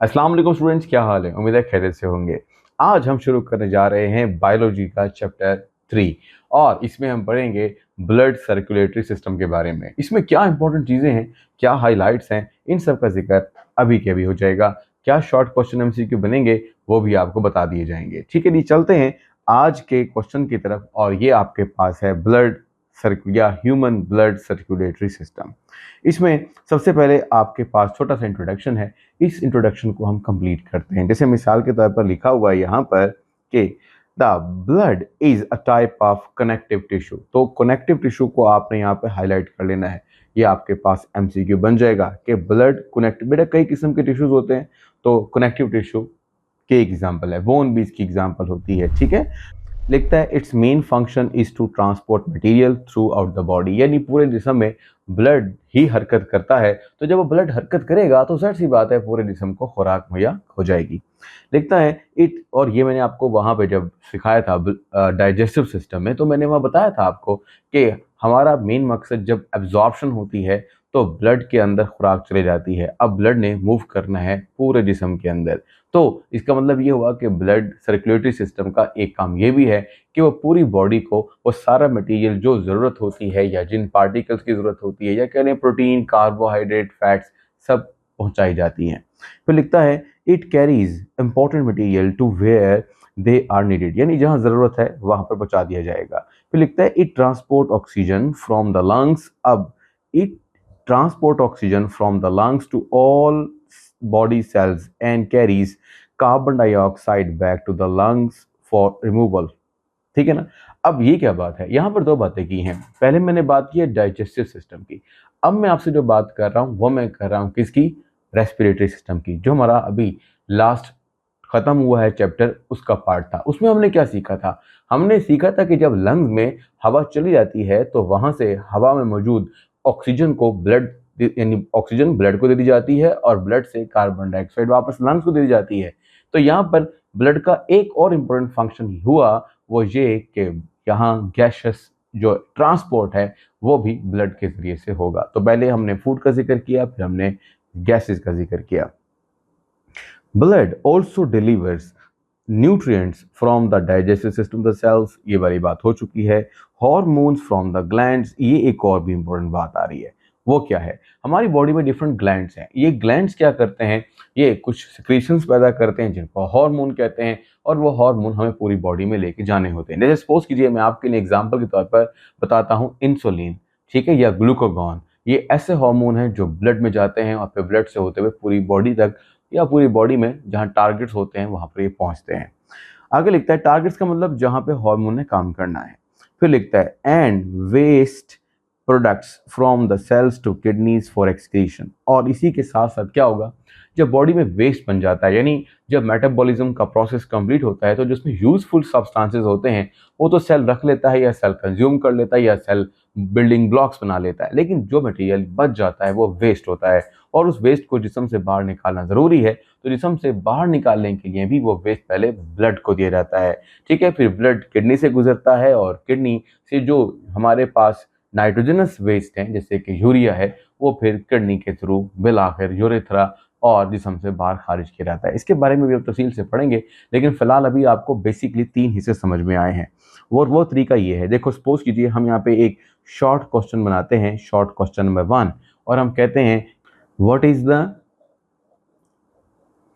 अस्सलाम वालेकुम स्टूडेंट्स, क्या हाल है? उम्मीद है खैरियत से होंगे। आज हम शुरू करने जा रहे हैं बायोलॉजी का चैप्टर 3 और इसमें हम पढ़ेंगे ब्लड सर्कुलेटरी सिस्टम के बारे में। इसमें क्या इंपॉर्टेंट चीज़ें हैं, क्या हाइलाइट्स हैं, इन सब का जिक्र अभी के अभी हो जाएगा। क्या शॉर्ट क्वेश्चन एमसीक्यू बनेंगे वो भी आपको बता दिए जाएंगे। ठीक है जी, चलते हैं आज के क्वेश्चन की तरफ और ये आपके पास है ब्लड या ह्यूमन ब्लड सर्कुलेटरी सिस्टम। इसमें सबसे पहले आपके पास छोटा सा इंट्रोडक्शन है। इस इंट्रोडक्शन को हम कंप्लीट करते हैं। जैसे मिसाल के तौर पर लिखा हुआ है यहाँ पर कि the blood is a type of connective tissue. तो कनेक्टिव टिश्यू को आपने यहाँ पे हाईलाइट कर लेना है। ये आपके पास एमसीक्यू बन जाएगा कि ब्लड कनेक्टिव, बेटा कई किस्म के टिश्यूज होते हैं, तो कनेक्टिव टिश्यू के एग्जाम्पल है, बोन भी इसकी एग्जाम्पल होती है। ठीक है, लिखता है it's main function is to transport material throughout the body, यानी पूरे जिस्म में ब्लड ही हरकत करता है। तो जब वो ब्लड हरकत करेगा तो जाहिर सी बात है पूरे जिस्म को खुराक मुहैया हो जाएगी। लिखता है इट, और ये मैंने आपको वहाँ पे जब सिखाया था डाइजेस्टिव सिस्टम में, तो मैंने वहाँ बताया था आपको कि हमारा मेन मकसद जब एब्जॉर्प्शन होती है तो ब्लड के अंदर खुराक चले जाती है। अब ब्लड ने मूव करना है पूरे जिस्म के अंदर, तो इसका मतलब ये हुआ कि ब्लड सर्कुलेटरी सिस्टम का एक काम ये भी है कि वो पूरी बॉडी को वो सारा मटेरियल जो ज़रूरत होती है या जिन पार्टिकल्स की ज़रूरत होती है या कह लें प्रोटीन, कार्बोहाइड्रेट, फैट्स, सब पहुंचाई जाती हैं। फिर लिखता है it carries important material to where they are needed, यानी जहाँ ज़रूरत है वहाँ पर पहुँचा दिया जाएगा। फिर लिखता है it transport oxygen from the lungs. अब it transport oxygen from the lungs to all body cells and carries carbon dioxide back to the lungs for removal। ठीक है ना। अब ये क्या बात है, यहाँ पर दो बातें की हैं। पहले मैंने बात की है डाइजेस्टिव सिस्टम की, अब मैं आपसे जो बात कर रहा हूँ वो मैं कर रहा हूँ किसकी? रेस्पिरेटरी सिस्टम की, जो हमारा अभी लास्ट खत्म हुआ है चैप्टर, उसका पार्ट था। उसमें हमने क्या सीखा था? हमने सीखा था कि जब लंग्स में हवा चली जाती है तो वहां से हवा में मौजूद ऑक्सीजन को ब्लड, यानी ऑक्सीजन ब्लड को दे दी जाती है और ब्लड से कार्बन डाइऑक्साइड वापस लंग्स को दे दी जाती है। तो यहाँ पर ब्लड का एक और इम्पोर्टेंट फंक्शन हुआ, वो ये कि यहाँ गैसेस जो ट्रांसपोर्ट है वो भी ब्लड के जरिए से होगा। तो पहले हमने फूड का जिक्र किया, फिर हमने गैसेस का जिक्र किया। Blood also delivers nutrients from the digestive system the cells, ये वाली बात हो चुकी है। हॉर्मोन्स फ्रॉम द ग्लैंड्स, ये एक और भी इंपॉर्टेंट बात आ रही है। वो क्या है? हमारी बॉडी में डिफरेंट ग्लैंड्स हैं। ये ग्लैंड्स क्या करते हैं? ये कुछ सिक्रीशंस पैदा करते हैं जिनको हार्मोन कहते हैं, और वो हार्मोन हमें पूरी बॉडी में लेके जाने होते हैं। जैसे सपोज कीजिए, मैं आपके लिए एग्जांपल के तौर पर बताता हूँ इंसुलिन, ठीक है, या ग्लूकागॉन। ये ऐसे हार्मोन हैं जो ब्लड में जाते हैं और फिर ब्लड से होते हुए पूरी बॉडी तक या पूरी बॉडी में जहाँ टारगेट्स होते हैं वहाँ पर ये पहुँचते हैं। आगे लिखता है टारगेट्स का मतलब जहाँ पे हार्मोन ने काम करना है। फिर लिखता है and waste products from the cells to kidneys for excretion. और इसी के साथ साथ क्या होगा, जब बॉडी में वेस्ट बन जाता है, यानी जब मेटाबॉलिज्म का प्रोसेस कंप्लीट होता है, तो जिसमें यूजफुल सब्सटेंसेस होते हैं वो तो सेल रख लेता है या सेल कंज्यूम कर लेता है या सेल बिल्डिंग ब्लॉक्स बना लेता है, लेकिन जो मटेरियल बच जाता है वो वेस्ट होता है और उस वेस्ट को जिस्म से बाहर निकालना ज़रूरी है। तो जिस्म से बाहर निकालने के लिए भी वो वेस्ट पहले ब्लड को दिया जाता है। ठीक है, फिर ब्लड किडनी से गुजरता है और किडनी से जो हमारे पास नाइट्रोजनस वेस्ट हैं जैसे कि यूरिया है, वो फिर किडनी के थ्रू बिल आखिर यूरेथ्रा और जिस्म से बाहर खारिज किया जाता है। इसके बारे में भी हम तफसील से पढ़ेंगे, लेकिन फिलहाल अभी आपको बेसिकली 3 हिस्से समझ में आए हैं। वो तरीका ये है, देखो सपोज कीजिए हम यहाँ पे एक शॉर्ट क्वेश्चन बनाते हैं, शॉर्ट क्वेश्चन नंबर 1, और हम कहते हैं what is the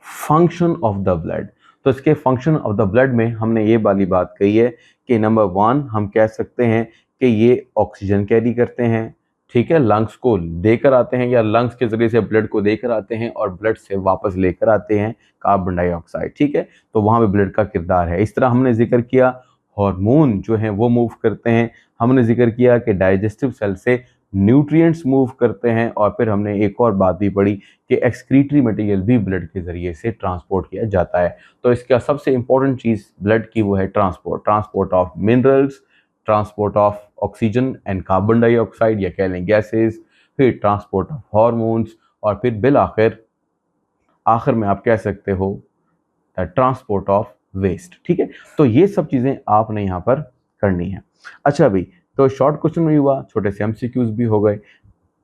function of the blood. तो इसके फंक्शन ऑफ द ब्लड में हमने ये वाली बात कही है कि नंबर 1 हम कह सकते हैं कि ये ऑक्सीजन कैरी करते हैं, ठीक है, लंग्स को देकर आते हैं या लंग्स के जरिए से ब्लड को देकर आते हैं और ब्लड से वापस लेकर आते हैं कार्बन डाइऑक्साइड। ठीक है, तो वहाँ पे ब्लड का किरदार है। इस तरह हमने जिक्र किया हार्मोन जो है वो मूव करते हैं। हमने जिक्र किया कि डाइजेस्टिव सेल से न्यूट्रिएंट्स मूव करते हैं, और फिर हमने एक और बात भी पढ़ी कि एक्सक्रीटरी मटेरियल भी ब्लड के ज़रिए से ट्रांसपोर्ट किया जाता है। तो इसका सबसे इंपॉर्टेंट चीज़ ब्लड की वो है transport of minerals, transport of oxygen and carbon dioxide या कह लें गैसेस, फिर ट्रांसपोर्ट ऑफ हार्मोन्स, और फिर बिल आखिर में आप कह सकते हो ट्रांसपोर्ट ऑफ वेस्ट। ठीक है, तो ये सब चीज़ें आपने यहाँ पर करनी है। अच्छा भाई, तो शॉर्ट क्वेश्चन भी हुआ, छोटे से एमसीक्यूज भी हो गए।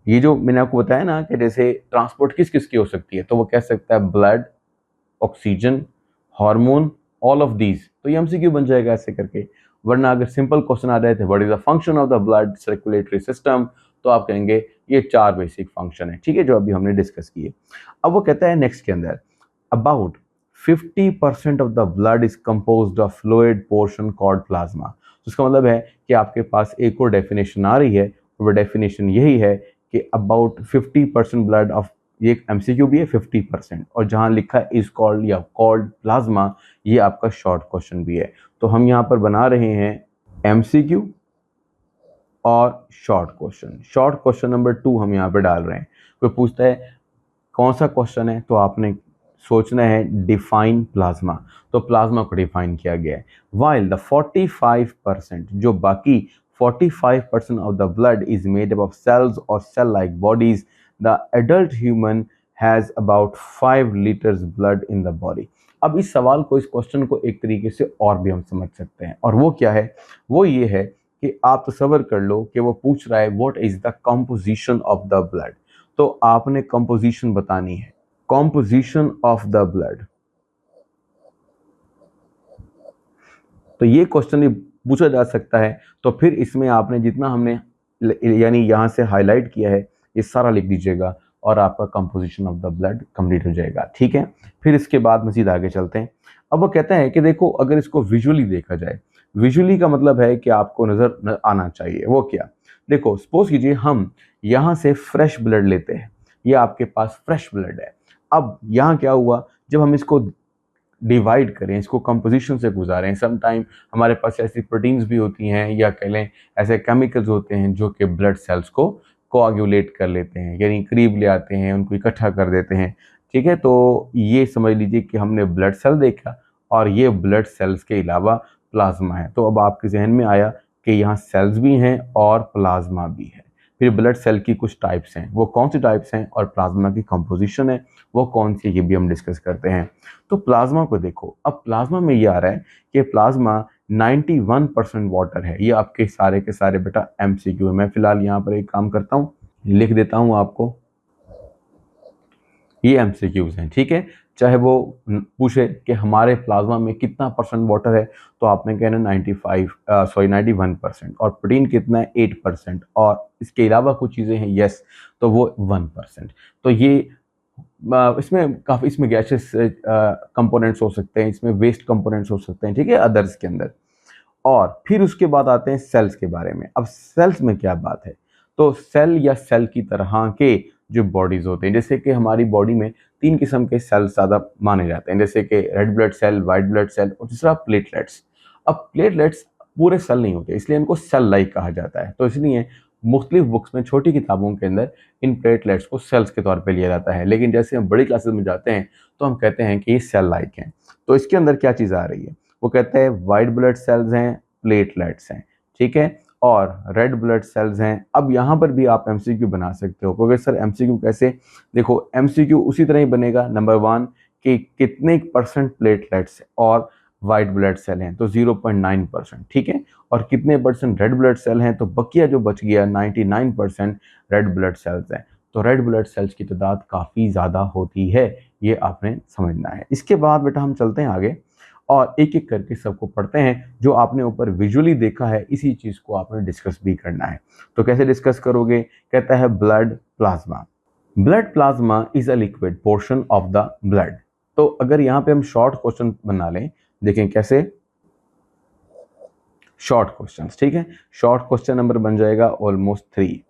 ये जो मैंने आपको बताया ना कि जैसे ट्रांसपोर्ट किस किस की हो सकती है, तो वो कह सकता है blood, oxygen, hormone, all of these. तो ये एमसीक्यू बन जाएगा ऐसे करके। वरना अगर सिंपल क्वेश्चन आ रहे थे what is the function of the blood circulatory system, तो आप कहेंगे ये 4 बेसिक फंक्शन है, ठीक है, जो अभी हमने डिस्कस किए। अब वो कहता है नेक्स्ट के अंदर about 50% of the blood is composed of fluid portion called plasma. तो इसका मतलब है कि आपके पास एक और डेफिनेशन आ रही है, और वो डेफिनेशन यही है कि अबाउट 50% ब्लड ऑफ, ये एक एमसीक्यू भी है 50%, और जहां लिखा है इज कॉल्ड या कॉल्ड प्लाज्मा, ये आपका शॉर्ट क्वेश्चन भी है। तो हम यहाँ पर बना रहे हैं एमसीक्यू और short question. Short question number 2 हम यहाँ पे डाल रहे हैं। कोई पूछता है कौन सा क्वेश्चन है, तो आपने सोचना है डिफाइन प्लाज्मा। तो प्लाज्मा को डिफाइन किया गया है। वाइल द 45%, जो बाकी 45% of the blood is made up of cells और cell like bodies, the adult human has about 5 litres blood in the body. अब इस सवाल को, इस क्वेश्चन को एक तरीके से और भी हम समझ सकते हैं, और वो क्या है, वो ये है कि आप तसव्वुर कर लो कि वो पूछ रहा है what is the composition of the blood. तो आपने कंपोजिशन बतानी है, कंपोजिशन ऑफ द ब्लड। तो ये क्वेश्चन भी पूछा जा सकता है। तो फिर इसमें आपने जितना हमने यानी यहां से हाईलाइट किया है, ये सारा लिख दीजिएगा, और आपका composition of the blood complete हो जाएगा, ठीक है। फिर इसके बाद मजीद आगे चलते हैं। अब वो कहता है कि देखो अगर इसको विजुअली देखा जाए, विजुअली का मतलब है कि आपको नजर आना चाहिए। वो क्या, देखो सपोज कीजिए हम यहाँ से फ्रेश ब्लड लेते हैं, ये आपके पास फ्रेश ब्लड है। अब यहाँ क्या हुआ, जब हम इसको डिवाइड करें, इसको कंपोजिशन से गुजारें, सम टाइम हमारे पास ऐसी प्रोटीन्स भी होती हैं, या कह लें ऐसे केमिकल्स होते हैं जो कि ब्लड सेल्स को कोआगुलेट कर लेते हैं, यानी करीब ले आते हैं, उनको इकट्ठा कर देते हैं, ठीक है। तो ये समझ लीजिए कि हमने ब्लड सेल देखा, और ये ब्लड सेल्स के अलावा प्लाज्मा है। तो अब आपके जहन में आया कि यहाँ सेल्स भी हैं और प्लाज्मा भी है। फिर ब्लड सेल की कुछ टाइप्स हैं, वो कौन सी टाइप्स हैं, और प्लाज्मा की कंपोजिशन है वो कौन सी, ये भी हम डिस्कस करते हैं। तो प्लाज्मा को देखो, अब प्लाज्मा में ये आ रहा है कि प्लाज्मा 91% वाटर है। ये आपके सारे के सारे बेटा एमसीक्यू है। मैं फिलहाल यहाँ पर एक काम करता हूँ, लिख देता हूँ आपको, ये एमसीक्यूज हैं, ठीक है। चाहे वो पूछे कि हमारे प्लाज्मा में कितना परसेंट वाटर है, तो आपने कहना 91%, और प्रोटीन कितना है 8%, और इसके अलावा कुछ चीज़ें हैं यस, तो वो 1%। तो ये इसमें काफ़ी, इसमें गैसेस कंपोनेंट्स हो सकते हैं, इसमें वेस्ट कंपोनेंट्स हो सकते हैं, ठीक है, अदर्स के अंदर। और फिर उसके बाद आते हैं सेल्स के बारे में। अब सेल्स में क्या बात है, तो सेल या सेल की तरह के जो बॉडीज होते हैं, जैसे कि हमारी बॉडी में 3 किस्म के सेल्स ज़्यादा माने जाते हैं, जैसे कि red blood cell, white blood cell, और तीसरा प्लेटलेट्स। अब प्लेटलेट्स पूरे सेल नहीं होते, इसलिए इनको सेल लाइक कहा जाता है। तो इसलिए मुख्तलिफ बुक्स में, छोटी किताबों के अंदर इन प्लेटलेट्स को सेल्स के तौर पर लिया जाता है, लेकिन जैसे हम बड़ी क्लासेस में जाते हैं तो हम कहते हैं कि ये सेल लाइक हैं। तो इसके अंदर क्या चीज़ आ रही है, वो कहते हैं वाइट ब्लड सेल्स हैं, प्लेटलेट्स हैं, ठीक है, और रेड ब्लड सेल्स हैं। अब यहाँ पर भी आप एमसीक्यू बना सकते हो, क्योंकि सर एमसीक्यू कैसे, देखो एमसीक्यू उसी तरह ही बनेगा। नंबर 1 कि कितने परसेंट प्लेटलेट्स और वाइट ब्लड सेल हैं, तो 0.9%, ठीक है, और कितने परसेंट रेड ब्लड सेल हैं, तो बकिया जो बच गया 99% रेड ब्लड सेल्स हैं। तो रेड ब्लड सेल्स की तादाद काफ़ी ज़्यादा होती है, ये आपने समझना है। इसके बाद बेटा हम चलते हैं आगे, और एक एक करके सबको पढ़ते हैं। जो आपने ऊपर विजुअली देखा है, इसी चीज़ को आपने डिस्कस भी करना है। तो कैसे डिस्कस करोगे, कहता है blood plasma. Blood plasma is a liquid portion of the blood. तो अगर यहाँ पे हम शॉर्ट क्वेश्चन बना लें, देखें कैसे, शॉर्ट क्वेश्चन, ठीक है। शॉर्ट क्वेश्चन नंबर बन जाएगा ऑलमोस्ट 3।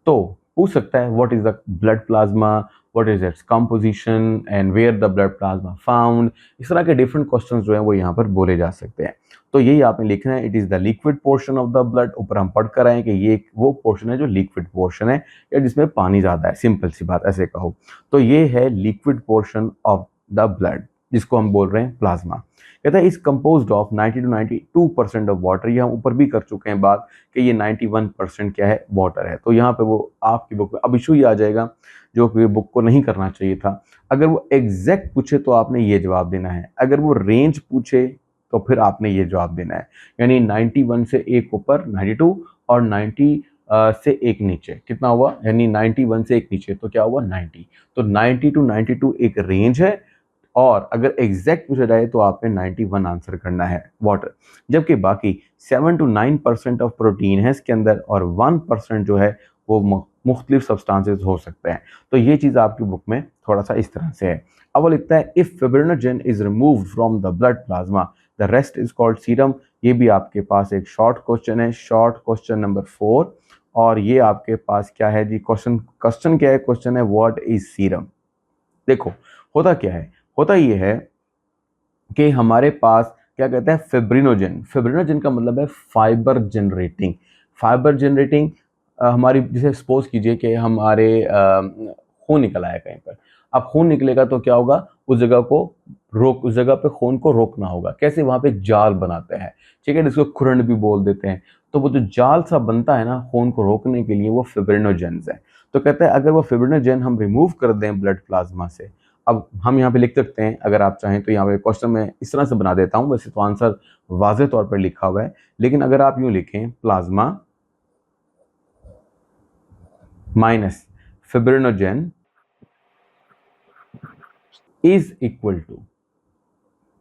तो पूछ सकता है what is the blood plasma, what is its composition, and where the blood plasma found. इस तरह के डिफरेंट क्वेश्चंस जो हैं वो यहाँ पर बोले जा सकते हैं। तो यही आपने लिखना है, it is the liquid portion of the blood. ऊपर हम पढ़ कर आए कि ये वो पोर्शन है जो लिक्विड पोर्शन है, या जिसमें पानी ज़्यादा है, सिंपल सी बात ऐसे कहो। तो ये है liquid portion of the blood, जिसको हम बोल रहे हैं प्लाज्मा। कहता है is composed of 90 to 92% of water. ये हम ऊपर भी कर चुके हैं बात कि ये 91% क्या है, वाटर है। तो यहाँ पे वो आपकी बुक में अब इशू ये आ जाएगा, जो कि बुक को नहीं करना चाहिए था। अगर वो एग्जैक्ट पूछे तो आपने ये जवाब देना है, अगर वो रेंज पूछे तो फिर आपने ये जवाब देना है। यानी 91 से एक ऊपर 92, और 90 से एक नीचे कितना हुआ, यानी 91 से एक नीचे तो क्या हुआ 90। तो 90 to 92 एक रेंज है, और अगर एग्जैक्ट पूछा जाए तो आपने 91 आंसर करना है वाटर, जबकि बाकी 7 to 9% ऑफ प्रोटीन है इसके अंदर और 1% जो है वो मुख्तलिफ सब्सटेंसेस हो सकते हैं। तो ये चीज़ आपकी बुक में थोड़ा सा इस तरह से है। अब वो लिखता है if fibrinogen is removed from the blood plasma the rest is called serum. ये भी आपके पास एक शॉर्ट क्वेश्चन है, शॉर्ट क्वेश्चन नंबर 4। और ये आपके पास क्या है जी, क्वेश्चन क्वेश्चन क्या है, क्वेश्चन है व्हाट इज सीरम। देखो होता क्या है, होता ये है कि हमारे पास क्या कहते हैं फिब्रिनोजन, फिब्रिनोजन का मतलब है फाइबर जनरेटिंग, फाइबर जनरेटिंग। हमारी जैसे सपोज कीजिए कि हमारे खून निकल आया कहीं पर, अब खून निकलेगा तो क्या होगा, उस जगह को उस जगह पे खून को रोकना होगा। कैसे, वहां पे एक जाल बनाते हैं, ठीक है, जिसको खुरंड भी बोल देते हैं। तो वो जो जाल सा बनता है ना खून को रोकने के लिए, वो फिब्रिनोजन है। तो कहते हैं अगर वो फिब्रिनोजन हम रिमूव कर दें ब्लड प्लाज्मा से, अब हम यहाँ पे लिख सकते हैं अगर आप चाहें तो, यहाँ पे क्वेश्चन में इस तरह से बना देता हूँ, वैसे तो आंसर वाज़ेह तौर पर लिखा हुआ है, लेकिन अगर आप यूँ लिखें plasma minus fibrinogen is equal to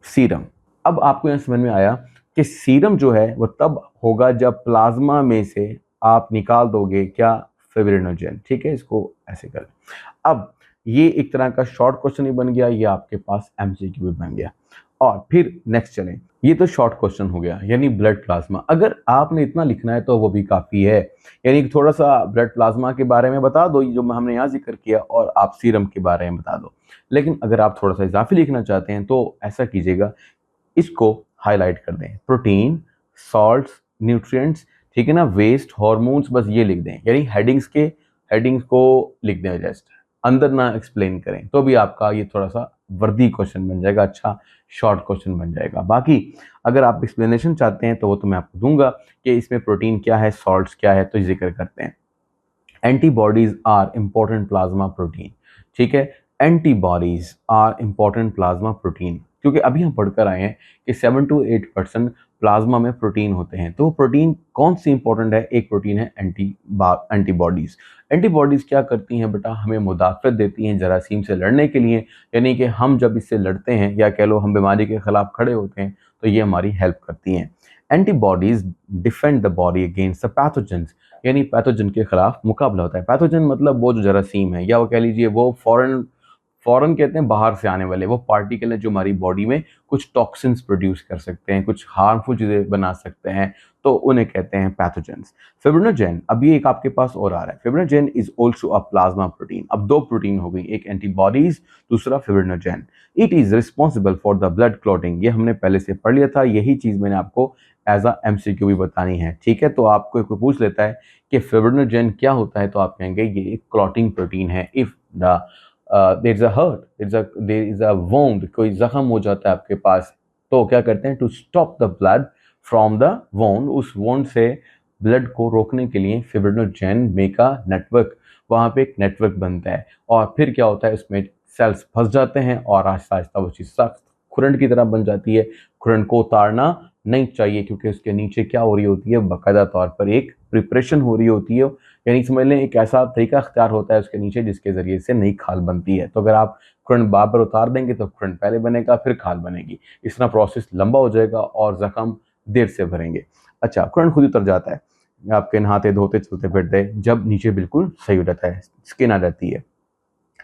serum. अब आपको यह समझ में आया कि सीरम जो है वो तब होगा जब प्लाज्मा में से आप निकाल दोगे क्या, फिब्रिनोजन। ठीक है, इसको ऐसे कर। अब ये एक तरह का शॉर्ट क्वेश्चन ही बन गया, ये आपके पास एमसीक्यू भी बन गया। और फिर नेक्स्ट चलें, ये तो शॉर्ट क्वेश्चन हो गया यानी ब्लड प्लाज्मा। अगर आपने इतना लिखना है तो वो भी काफ़ी है, यानी थोड़ा सा ब्लड प्लाज्मा के बारे में बता दो जो हमने यहाँ जिक्र किया, और आप सीरम के बारे में बता दो। लेकिन अगर आप थोड़ा सा इजाफी लिखना चाहते हैं तो ऐसा कीजिएगा, इसको हाईलाइट कर दें, प्रोटीन, सॉल्ट्स, न्यूट्रिएंट्स, ठीक है ना, वेस्ट, हार्मोन्स, बस ये लिख दें, यानी हेडिंग्स को लिख दें, जस्ट अंदर ना एक्सप्लेन करें, तो भी आपका ये थोड़ा सा वर्दी क्वेश्चन बन जाएगा, अच्छा शॉर्ट क्वेश्चन बन जाएगा। बाकी अगर आप एक्सप्लेनेशन चाहते हैं तो वो तो मैं आपको दूंगा कि इसमें प्रोटीन क्या है, सॉल्ट्स क्या है, तो जिक्र करते हैं। Antibodies are important plasma protein, ठीक है, antibodies are important plasma protein, क्योंकि अभी हम पढ़कर आए हैं कि 7 to 8% प्लाज्मा में प्रोटीन होते हैं। तो प्रोटीन कौन सी इंपॉर्टेंट है, एक प्रोटीन है एंटीबॉडीज। एंटीबॉडीज क्या करती हैं बेटा, हमें मुदाफ़त देती हैं जरासीम से लड़ने के लिए, यानी कि हम जब इससे लड़ते हैं या कह लो हम बीमारी के खिलाफ खड़े होते हैं तो ये हमारी हेल्प करती हैं। Antibodies defend the body against the pathogens, यानी पैथोजन के खिलाफ मुकाबला होता है। पैथोजन मतलब वो जो जरासीम है, या वो कह लीजिए वो फॉरेन फॉरेन कहते हैं बाहर से आने वाले वो पार्टिकल है जो हमारी बॉडी में कुछ टॉक्सिन्स प्रोड्यूस कर सकते हैं, कुछ हार्मफुल चीज़ें बना सकते हैं, तो उन्हें कहते हैं पैथोजेंस। फिब्रिनोजेन, अभी एक आपके पास और आ रहा है, fibrinogen is also a plasma protein. अब दो प्रोटीन हो गई, एक एंटीबॉडीज, दूसरा fibrinogen. It is responsible for the blood clotting, ये हमने पहले से पढ़ लिया था, यही चीज़ मैंने आपको एज अ एमसीक्यू भी बतानी है। ठीक है, तो आपको कोई पूछ लेता है कि फिब्रिनोजेन क्या होता है, तो आप कहेंगे ये एक क्लॉटिंग प्रोटीन है। If the there is a hurt, there is a wound, कोई जख्म हो जाता है आपके पास, तो क्या करते हैं, to stop the blood from the wound, उस वोंड से ब्लड को रोकने के लिए फिब्रिनोजेन मेक अ नेटवर्क, वहाँ पे एक नेटवर्क बनता है, और फिर क्या होता है उसमें सेल्स फंस जाते हैं और आहिस्ता आहिस्ता वो चीज़ सख्त खुरंड की तरह बन जाती है। खुरंड को उतारना नहीं चाहिए क्योंकि उसके नीचे क्या हो रही होती है, बाकायदा तौर पर एक प्रिपरेशन हो रही होती है, यानी समझ लें एक ऐसा तरीका अख्तियार होता है उसके नीचे जिसके ज़रिए से नई खाल बनती है। तो अगर आप खुरंड बार बार उतार देंगे तो खुरंड पहले बनेगा फिर खाल बनेगी, इस तरह प्रोसेस लंबा हो जाएगा और ज़ख्म देर से भरेंगे। अच्छा, खुरंड खुद ही उतर जाता है आपके नहाते धोते चलते फिरते, जब नीचे बिल्कुल सही हो जाता है, स्किन आ जाती है।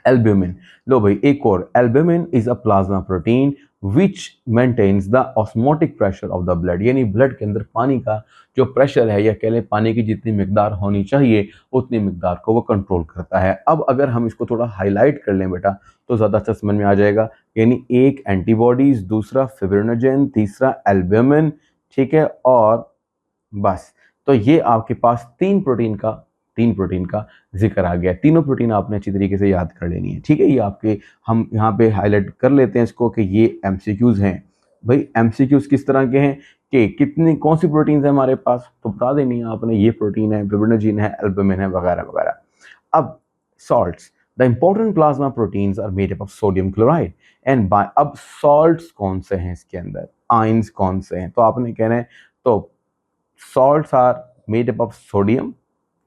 एल्ब्यूमिन, लो भाई एक और, albumin is a plasma protein which maintains the osmotic pressure of the blood, यानी ब्लड के अंदर पानी का जो प्रेशर है, या कह लें पानी की जितनी मिकदार होनी चाहिए उतनी मिकदार को वो कंट्रोल करता है। अब अगर हम इसको थोड़ा हाईलाइट कर लें बेटा तो ज़्यादा अच्छा समझ में आ जाएगा, यानी एक एंटीबॉडीज, दूसरा फिब्रिनोजेन, तीसरा एल्ब्यूमिन, ठीक है, और बस। तो ये आपके पास तीन प्रोटीन का जिक्र आ गया। तीनों प्रोटीन आपने अच्छी तरीके से याद कर लेनी है, ठीक है। ये आपके, हम यहाँ पे हाईलाइट कर लेते हैं इसको कि ये एमसीक्यूज हैं। भाई एमसीक्यूज किस तरह के हैं कि कितनी कौन सी प्रोटीन है हमारे पास, तो बता देनी है आपने, ये प्रोटीन है, फिब्रिनोजेन है, एल्ब्यूमिन है, वगैरह वगैरह। अब salts, the important plasma proteins are made up of sodium chloride and by, अब सॉल्ट्स कौन से हैं इसके अंदर, आयंस कौन से हैं, तो आपने कहना है, तो salts are made up of sodium,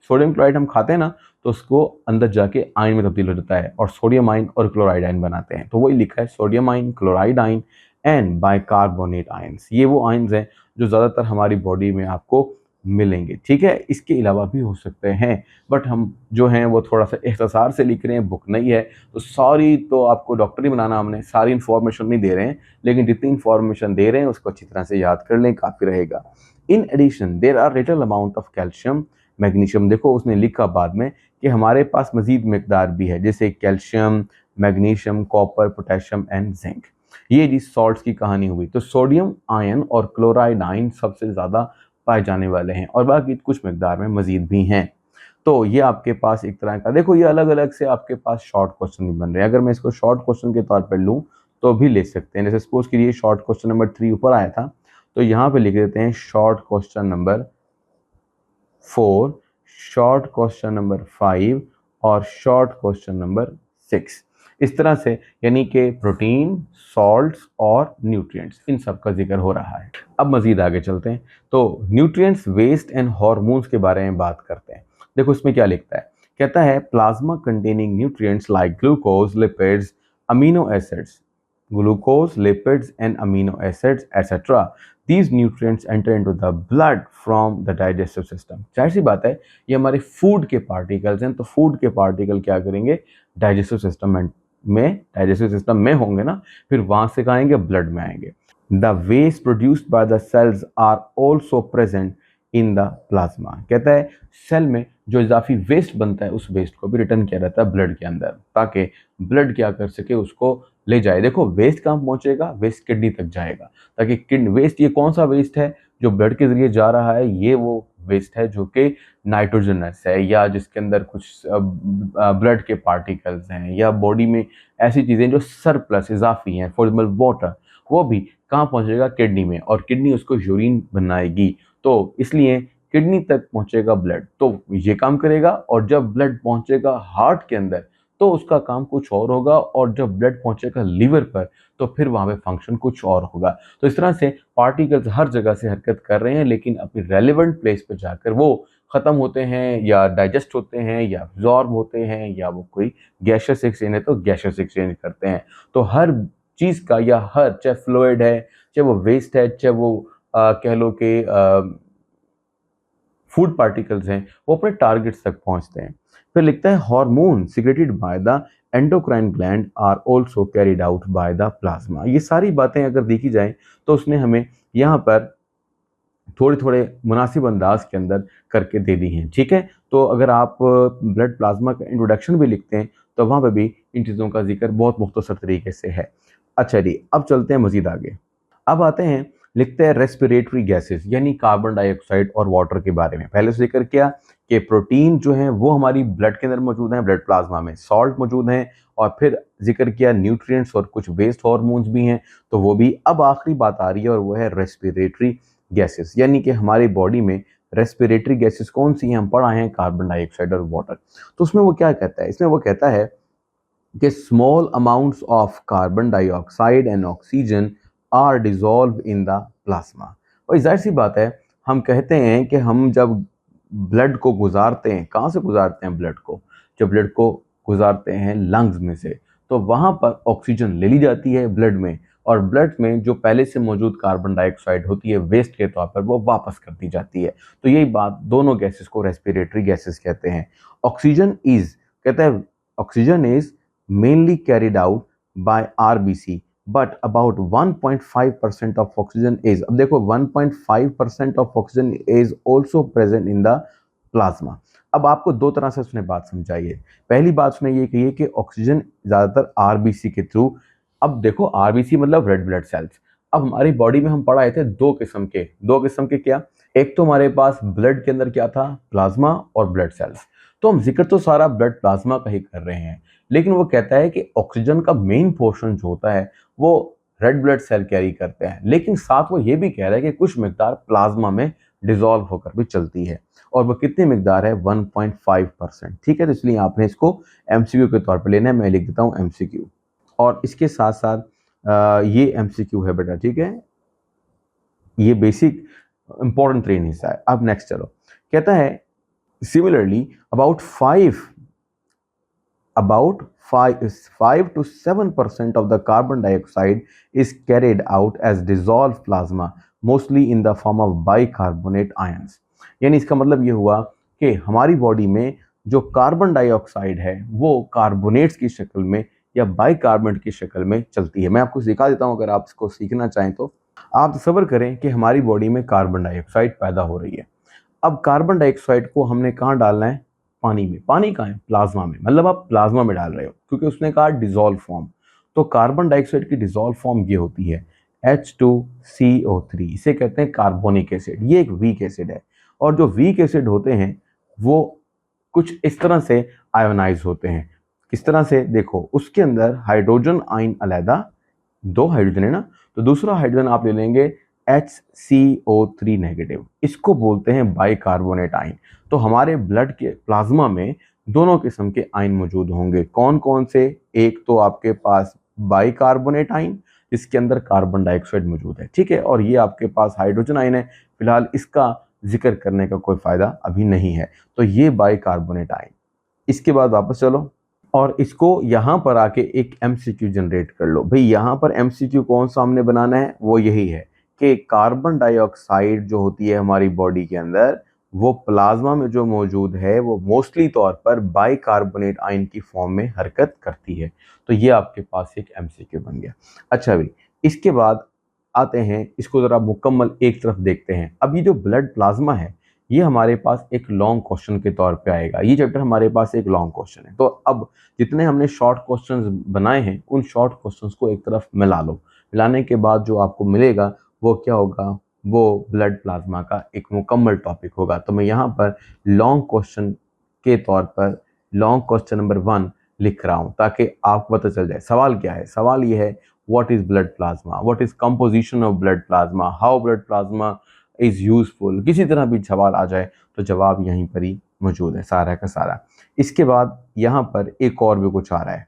sodium chloride हम खाते हैं ना, तो उसको अंदर जाके आयन में तब्दील हो जाता है और सोडियम आयन और क्लोराइड आयन बनाते हैं। तो वही लिखा है sodium ion, chloride ion and bicarbonate ions. ये वो आयन्स हैं जो ज़्यादातर हमारी बॉडी में आपको मिलेंगे, ठीक है। इसके अलावा भी हो सकते हैं, बट हम जो हैं वो थोड़ा सा इख्तिसार से लिख रहे हैं, बुक नहीं है तो सॉरी, तो आपको डॉक्टर ही बनाना, हमने सारी इन्फॉर्मेशन नहीं दे रहे हैं, लेकिन जितनी इन्फॉर्मेशन दे रहे हैं उसको अच्छी तरह से याद कर लें, काफ़ी रहेगा। In addition there are little amount of calcium, magnesium, देखो उसने लिखा बाद में कि हमारे पास मजीद मकदार भी है, जैसे calcium, magnesium, copper, potassium and zinc. ये जी सॉल्ट्स की कहानी हुई। तो सोडियम आयन और क्लोराइड आयन सबसे ज़्यादा पाए जाने वाले हैं और बाकी कुछ मकदार में मजीद भी हैं। तो ये आपके पास एक तरह का, देखो ये अलग अलग से आपके पास शॉर्ट क्वेश्चन भी बन रहे हैं। अगर मैं इसको शॉर्ट क्वेश्चन के तौर पर लूँ तो भी ले सकते हैं। जैसे सपोज कीजिए शॉर्ट क्वेश्चन नंबर 3 ऊपर आया था, तो यहाँ पे लिख देते हैं short question number 4, short question number 5 और शॉर्ट क्वेश्चन नंबर 6। इस तरह से यानी कि प्रोटीन, सॉल्ट्स और न्यूट्रिएंट्स, इन सब का जिक्र हो रहा है। अब मजीद आगे चलते हैं, तो न्यूट्रिएंट्स, वेस्ट एंड हार्मोन्स के बारे में बात करते हैं। देखो इसमें क्या लिखता है, कहता है plasma containing nutrients like glucose, lipids, amino acids, glucose, lipids and amino acids etc. These nutrients enter into the blood from the digestive system। जाहिर सी बात है ये हमारे फूड के पार्टिकल्स हैं, तो फूड के पार्टिकल क्या करेंगे, डाइजेस्टिव सिस्टम में होंगे ना, फिर वहां से कहाँ आएंगे, ब्लड में आएंगे। The waste produced by the cells are also present in the plasma. कहता है सेल में जो इजाफी वेस्ट बनता है उस वेस्ट को भी रिटर्न किया जाता है ब्लड के अंदर, ताकि ब्लड क्या कर सके, उसको ले जाए। देखो वेस्ट कहाँ पहुंचेगा, वेस्ट किडनी तक जाएगा, ताकि किडनी वेस्ट, ये कौन सा वेस्ट है जो ब्लड के जरिए जा रहा है, ये वो वेस्ट है जो कि नाइट्रोजनस है, या जिसके अंदर कुछ ब्लड के पार्टिकल्स हैं, या बॉडी में ऐसी चीज़ें जो सरप्लस इजाफी हैं, फॉर एग्जाम्पल वाटर, वो भी कहाँ पहुंचेगा, किडनी में, और किडनी उसको यूरिन बनाएगी, तो इसलिए किडनी तक पहुंचेगा ब्लड, तो ये काम करेगा। और जब ब्लड पहुंचेगा हार्ट के अंदर तो उसका काम कुछ और होगा, और जब ब्लड पहुंचेगा लीवर पर तो फिर वहां पे फंक्शन कुछ और होगा। तो इस तरह से पार्टिकल्स हर जगह से हरकत कर रहे हैं, लेकिन अपनी रेलेवेंट प्लेस पर जाकर वो खत्म होते हैं, या डाइजेस्ट होते हैं, या एब्जॉर्ब होते हैं, या वो कोई गैसियस एक्सचेंज है तो गैसियस एक्सचेंज करते हैं। तो हर चीज का, या हर, चाहे फ्लूइड है, चाहे वो वेस्ट है, चाहे वो कह लो कि फूड पार्टिकल्स हैं, वो अपने टारगेट्स तक पहुंचते हैं। फिर लिखता है hormone secreted by the endocrine gland are also carried out by the plasma. ये सारी बातें अगर देखी जाए तो उसने हमें यहाँ पर थोड़े थोड़े मुनासिब अंदाज के अंदर करके दे दी हैं, ठीक है। तो अगर आप ब्लड प्लाज्मा का इंट्रोडक्शन भी लिखते हैं तो वहाँ पर भी इन चीज़ों का जिक्र बहुत मुख्तसर तरीके से है। अच्छा जी, अब चलते हैं मजीद आगे। अब आते हैं, लिखते हैं रेस्पिरेटरी गैसेस यानी कार्बन डाइऑक्साइड और वाटर के बारे में। पहले से जिक्र किया कि प्रोटीन जो है वो हमारी ब्लड के अंदर मौजूद है, ब्लड प्लाज्मा में सॉल्ट मौजूद है, और फिर जिक्र किया न्यूट्रिएंट्स और कुछ वेस्ट हार्मोन्स भी हैं, तो वो भी। अब आखिरी बात आ रही है और वो है रेस्पिरेटरी गैसेस, यानी कि हमारी बॉडी में रेस्पिरेटरी गैसेस कौन सी हैं, हम पढ़ाए हैं कार्बन डाइऑक्साइड और वाटर। तो उसमें वो क्या कहता है, इसमें वो कहता है कि small amounts of carbon dioxide and oxygen are dissolve in the plasma. और जाहिर सी बात है, हम कहते हैं कि हम जब ब्लड को गुजारते हैं, कहाँ से गुजारते हैं ब्लड को, जब ब्लड को गुजारते हैं लंग्स में से, तो वहाँ पर ऑक्सीजन ले ली जाती है ब्लड में, और ब्लड में जो पहले से मौजूद कार्बन डाइऑक्साइड होती है वेस्ट के तौर पर, वो वापस कर दी जाती है। तो यही बात, दोनों गैसेस को रेस्पिरेटरी गैसेस कहते हैं। ऑक्सीजन इज, कहता है oxygen is mainly carried out by RBC, but about 1.5% of oxygen is, अब देखो 1.5% of oxygen is also present in the plasma। अब आपको दो तरह से उसने बात समझाई है। पहली बात उसने ये कही है कि ऑक्सीजन ज़्यादातर आरबीसी के थ्रू, अब देखो आरबीसी मतलब रेड ब्लड सेल्स। अब हमारी बॉडी में हम पढ़ाए थे दो किस्म के क्या, एक तो हमारे पास ब्लड के अंदर क्या था, प्लाज्मा और ब्लड सेल्स। तो हम जिक्र तो सारा ब्लड प्लाज्मा का ही कर रहे हैं, लेकिन वो कहता है कि ऑक्सीजन का मेन पोर्शन जो होता है वो रेड ब्लड सेल कैरी करते हैं, लेकिन साथ वो ये भी कह रहा है कि कुछ मिकदार प्लाज्मा में डिसॉल्व होकर भी चलती है, और वो कितनी मिकदार है, 1.5%, ठीक है। तो इसलिए आपने इसको एमसीक्यू के तौर पर लेना है, मैं लिख देता हूँ एमसीक्यू, और इसके साथ साथ ये एमसीक्यू है बेटा, ठीक है, ये बेसिक इंपॉर्टेंट ट्रेन हिस्सा है। अब नेक्स्ट चलो, कहता है Similarly, about 5 to 7% of the carbon dioxide is carried out as dissolved plasma, mostly in the form of bicarbonate ions. यानी इसका मतलब ये हुआ कि हमारी बॉडी में जो कार्बन डाइऑक्साइड है वो कार्बोनेट्स की शक्ल में या बाइकार्बोनेट की शक्ल में चलती है। मैं आपको सिखा देता हूं, अगर आप इसको सीखना चाहें तो। आप तसव्वुर करें कि हमारी बॉडी में कार्बन डाइऑक्साइड पैदा हो रही है। अब कार्बन डाइऑक्साइड को हमने कहाँ डालना है? पानी में। पानी कहाँ है? प्लाज्मा में। मतलब आप प्लाज्मा में डाल रहे हो, क्योंकि उसने कहा डिसॉल्व फॉर्म। तो कार्बन डाइऑक्साइड की डिसॉल्व फॉर्म ये होती है H2CO3। इसे कहते हैं कार्बोनिक एसिड। ये एक वीक एसिड है, और जो वीक एसिड होते हैं वो कुछ इस तरह से आयोनाइज होते हैं। किस तरह से? देखो, उसके अंदर हाइड्रोजन आयन अलहदा, 2 हाइड्रोजन है ना, तो दूसरा हाइड्रोजन आप ले लेंगे HCO3 नेगेटिव। इसको बोलते हैं बाइकार्बोनेट आयन। तो हमारे ब्लड के प्लाज्मा में दोनों किस्म के आयन मौजूद होंगे। कौन कौन से? एक तो आपके पास बाइकार्बोनेट आयन, जिसके अंदर कार्बन डाइऑक्साइड मौजूद है, ठीक है, और ये आपके पास हाइड्रोजन आयन है। फिलहाल इसका जिक्र करने का कोई फायदा अभी नहीं है। तो ये बाइकार्बोनेट आयन। इसके बाद वापस चलो और इसको यहाँ पर आके एक एमसीक्यू जनरेट कर लो। भाई यहाँ पर एमसीक्यू कौन सा हमने बनाना है? वो यही है कि कार्बन डाइऑक्साइड जो होती है हमारी बॉडी के अंदर, वो प्लाज्मा में जो मौजूद है वो मोस्टली तौर पर बाइकार्बोनेट आयन की फॉर्म में हरकत करती है। तो ये आपके पास एक एमसीक्यू बन गया। अच्छा भाई, इसके बाद आते हैं, इसको ज़रा मुकम्मल एक तरफ देखते हैं। अब ये जो ब्लड प्लाज्मा है, ये हमारे पास एक लॉन्ग क्वेश्चन के तौर पे आएगा। ये चैप्टर हमारे पास एक लॉन्ग क्वेश्चन है। तो अब जितने हमने शॉर्ट क्वेश्चंस बनाए हैं, उन शॉर्ट क्वेश्चंस को एक तरफ मिला लो। मिलाने के बाद जो आपको मिलेगा वो क्या होगा? वो ब्लड प्लाज्मा का एक मुकम्मल टॉपिक होगा। तो मैं यहाँ पर लॉन्ग क्वेश्चन के तौर पर लॉन्ग क्वेश्चन नंबर 1 लिख रहा हूँ, ताकि आपको पता चल जाए सवाल क्या है। सवाल ये है, what is blood plasma, what is composition of blood plasma, how blood plasma is useful. किसी तरह भी सवाल आ जाए तो जवाब यहीं पर ही मौजूद है, सारा का सारा। इसके बाद यहाँ पर एक और भी कुछ आ रहा है,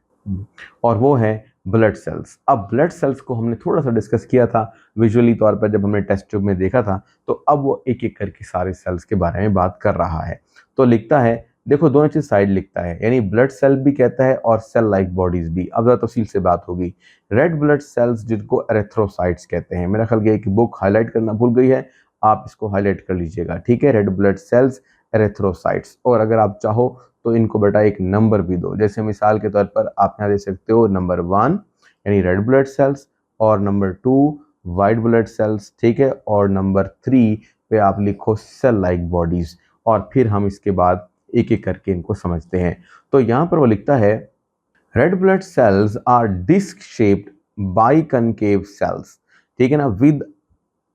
और वो है ब्लड सेल्स। अब ब्लड सेल्स को हमने थोड़ा सा डिस्कस किया था विजुअली तौर पर, जब हमने टेस्ट ट्यूब में देखा था। तो अब वो एक एक करके सारे सेल्स के बारे में बात कर रहा है। तो लिखता है, देखो दोनों चीज साइड लिखता है, यानी ब्लड सेल भी कहता है और सेल लाइक बॉडीज भी। अब ज़रा तफसील से बात होगी। रेड ब्लड सेल्स जिनको एरेथ्रोसाइट्स कहते हैं, मेरा ख्याल एक बुक हाईलाइट करना भूल गई है, आप इसको हाईलाइट कर लीजिएगा, ठीक है। Red blood sales, erythrocytes. और अगर आप चाहो तो इनको बेटा एक नंबर भी दो। जैसे मिसाल के तौर पर आप यहाँ दे सकते हो नंबर 1 यानी रेड ब्लड सेल्स, और नंबर 2 वाइट ब्लड सेल्स, ठीक है, और नंबर 3 पे आप लिखो सेल लाइक बॉडीज। और फिर हम इसके बाद एक एक करके इनको समझते हैं। तो यहाँ पर वो लिखता है, red blood cells are disc shaped biconcave cells, ठीक है ना, with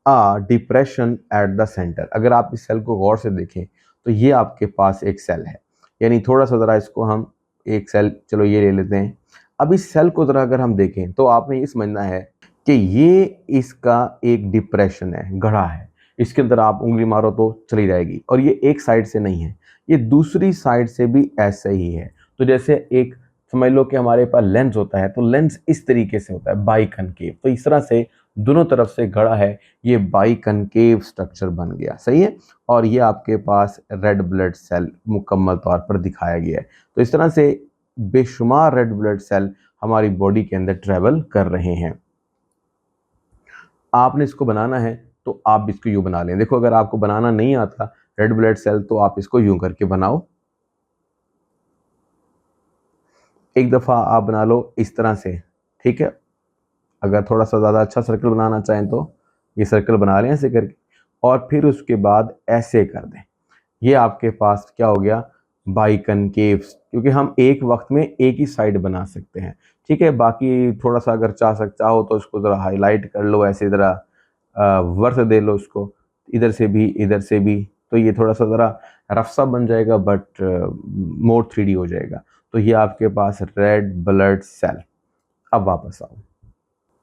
a depression at the center. अगर आप इस सेल को गौर से देखें तो ये आपके पास एक सेल है, यानी थोड़ा सा ज़रा इसको हम एक सेल, चलो ये ले लेते हैं। अब इस सेल को ज़रा अगर हम देखें तो आपने ये समझना है कि ये इसका एक डिप्रेशन है, गढ़ा है। इसके अंदर आप उंगली मारो तो चली जाएगी, और ये एक साइड से नहीं है, ये दूसरी साइड से भी ऐसे ही है। तो जैसे एक समझ लो कि हमारे पास लेंस होता है, तो लेंस इस तरीके से होता है बाइकनकेव। तो इस तरह से दोनों तरफ से गढ़ा है, ये बाइकनकेव स्ट्रक्चर बन गया, सही है। और ये आपके पास रेड ब्लड सेल मुकम्मल तौर पर दिखाया गया है। तो इस तरह से बेशुमार रेड ब्लड सेल हमारी बॉडी के अंदर ट्रेवल कर रहे हैं। आपने इसको बनाना है तो आप इसको यूं बना लें। देखो, अगर आपको बनाना नहीं आता रेड ब्लड सेल, तो आप इसको यूं करके बनाओ। एक दफ़ा आप बना लो इस तरह से, ठीक है। अगर थोड़ा सा ज़्यादा अच्छा सर्कल बनाना चाहें तो ये सर्कल बना लें ऐसे करके, और फिर उसके बाद ऐसे कर दें। ये आपके पास क्या हो गया? बाइकनकेव्स, क्योंकि हम एक वक्त में एक ही साइड बना सकते हैं, ठीक है। बाकी थोड़ा सा अगर चाहो तो इसको ज़रा हाईलाइट कर लो, ऐसे ज़रा वर्थ दे लो उसको, इधर से भी इधर से भी। तो ये थोड़ा सा ज़रा रफ सा बन जाएगा, बट मोर 3D हो जाएगा। तो ये आपके पास रेड ब्लड सेल। अब वापस आओ,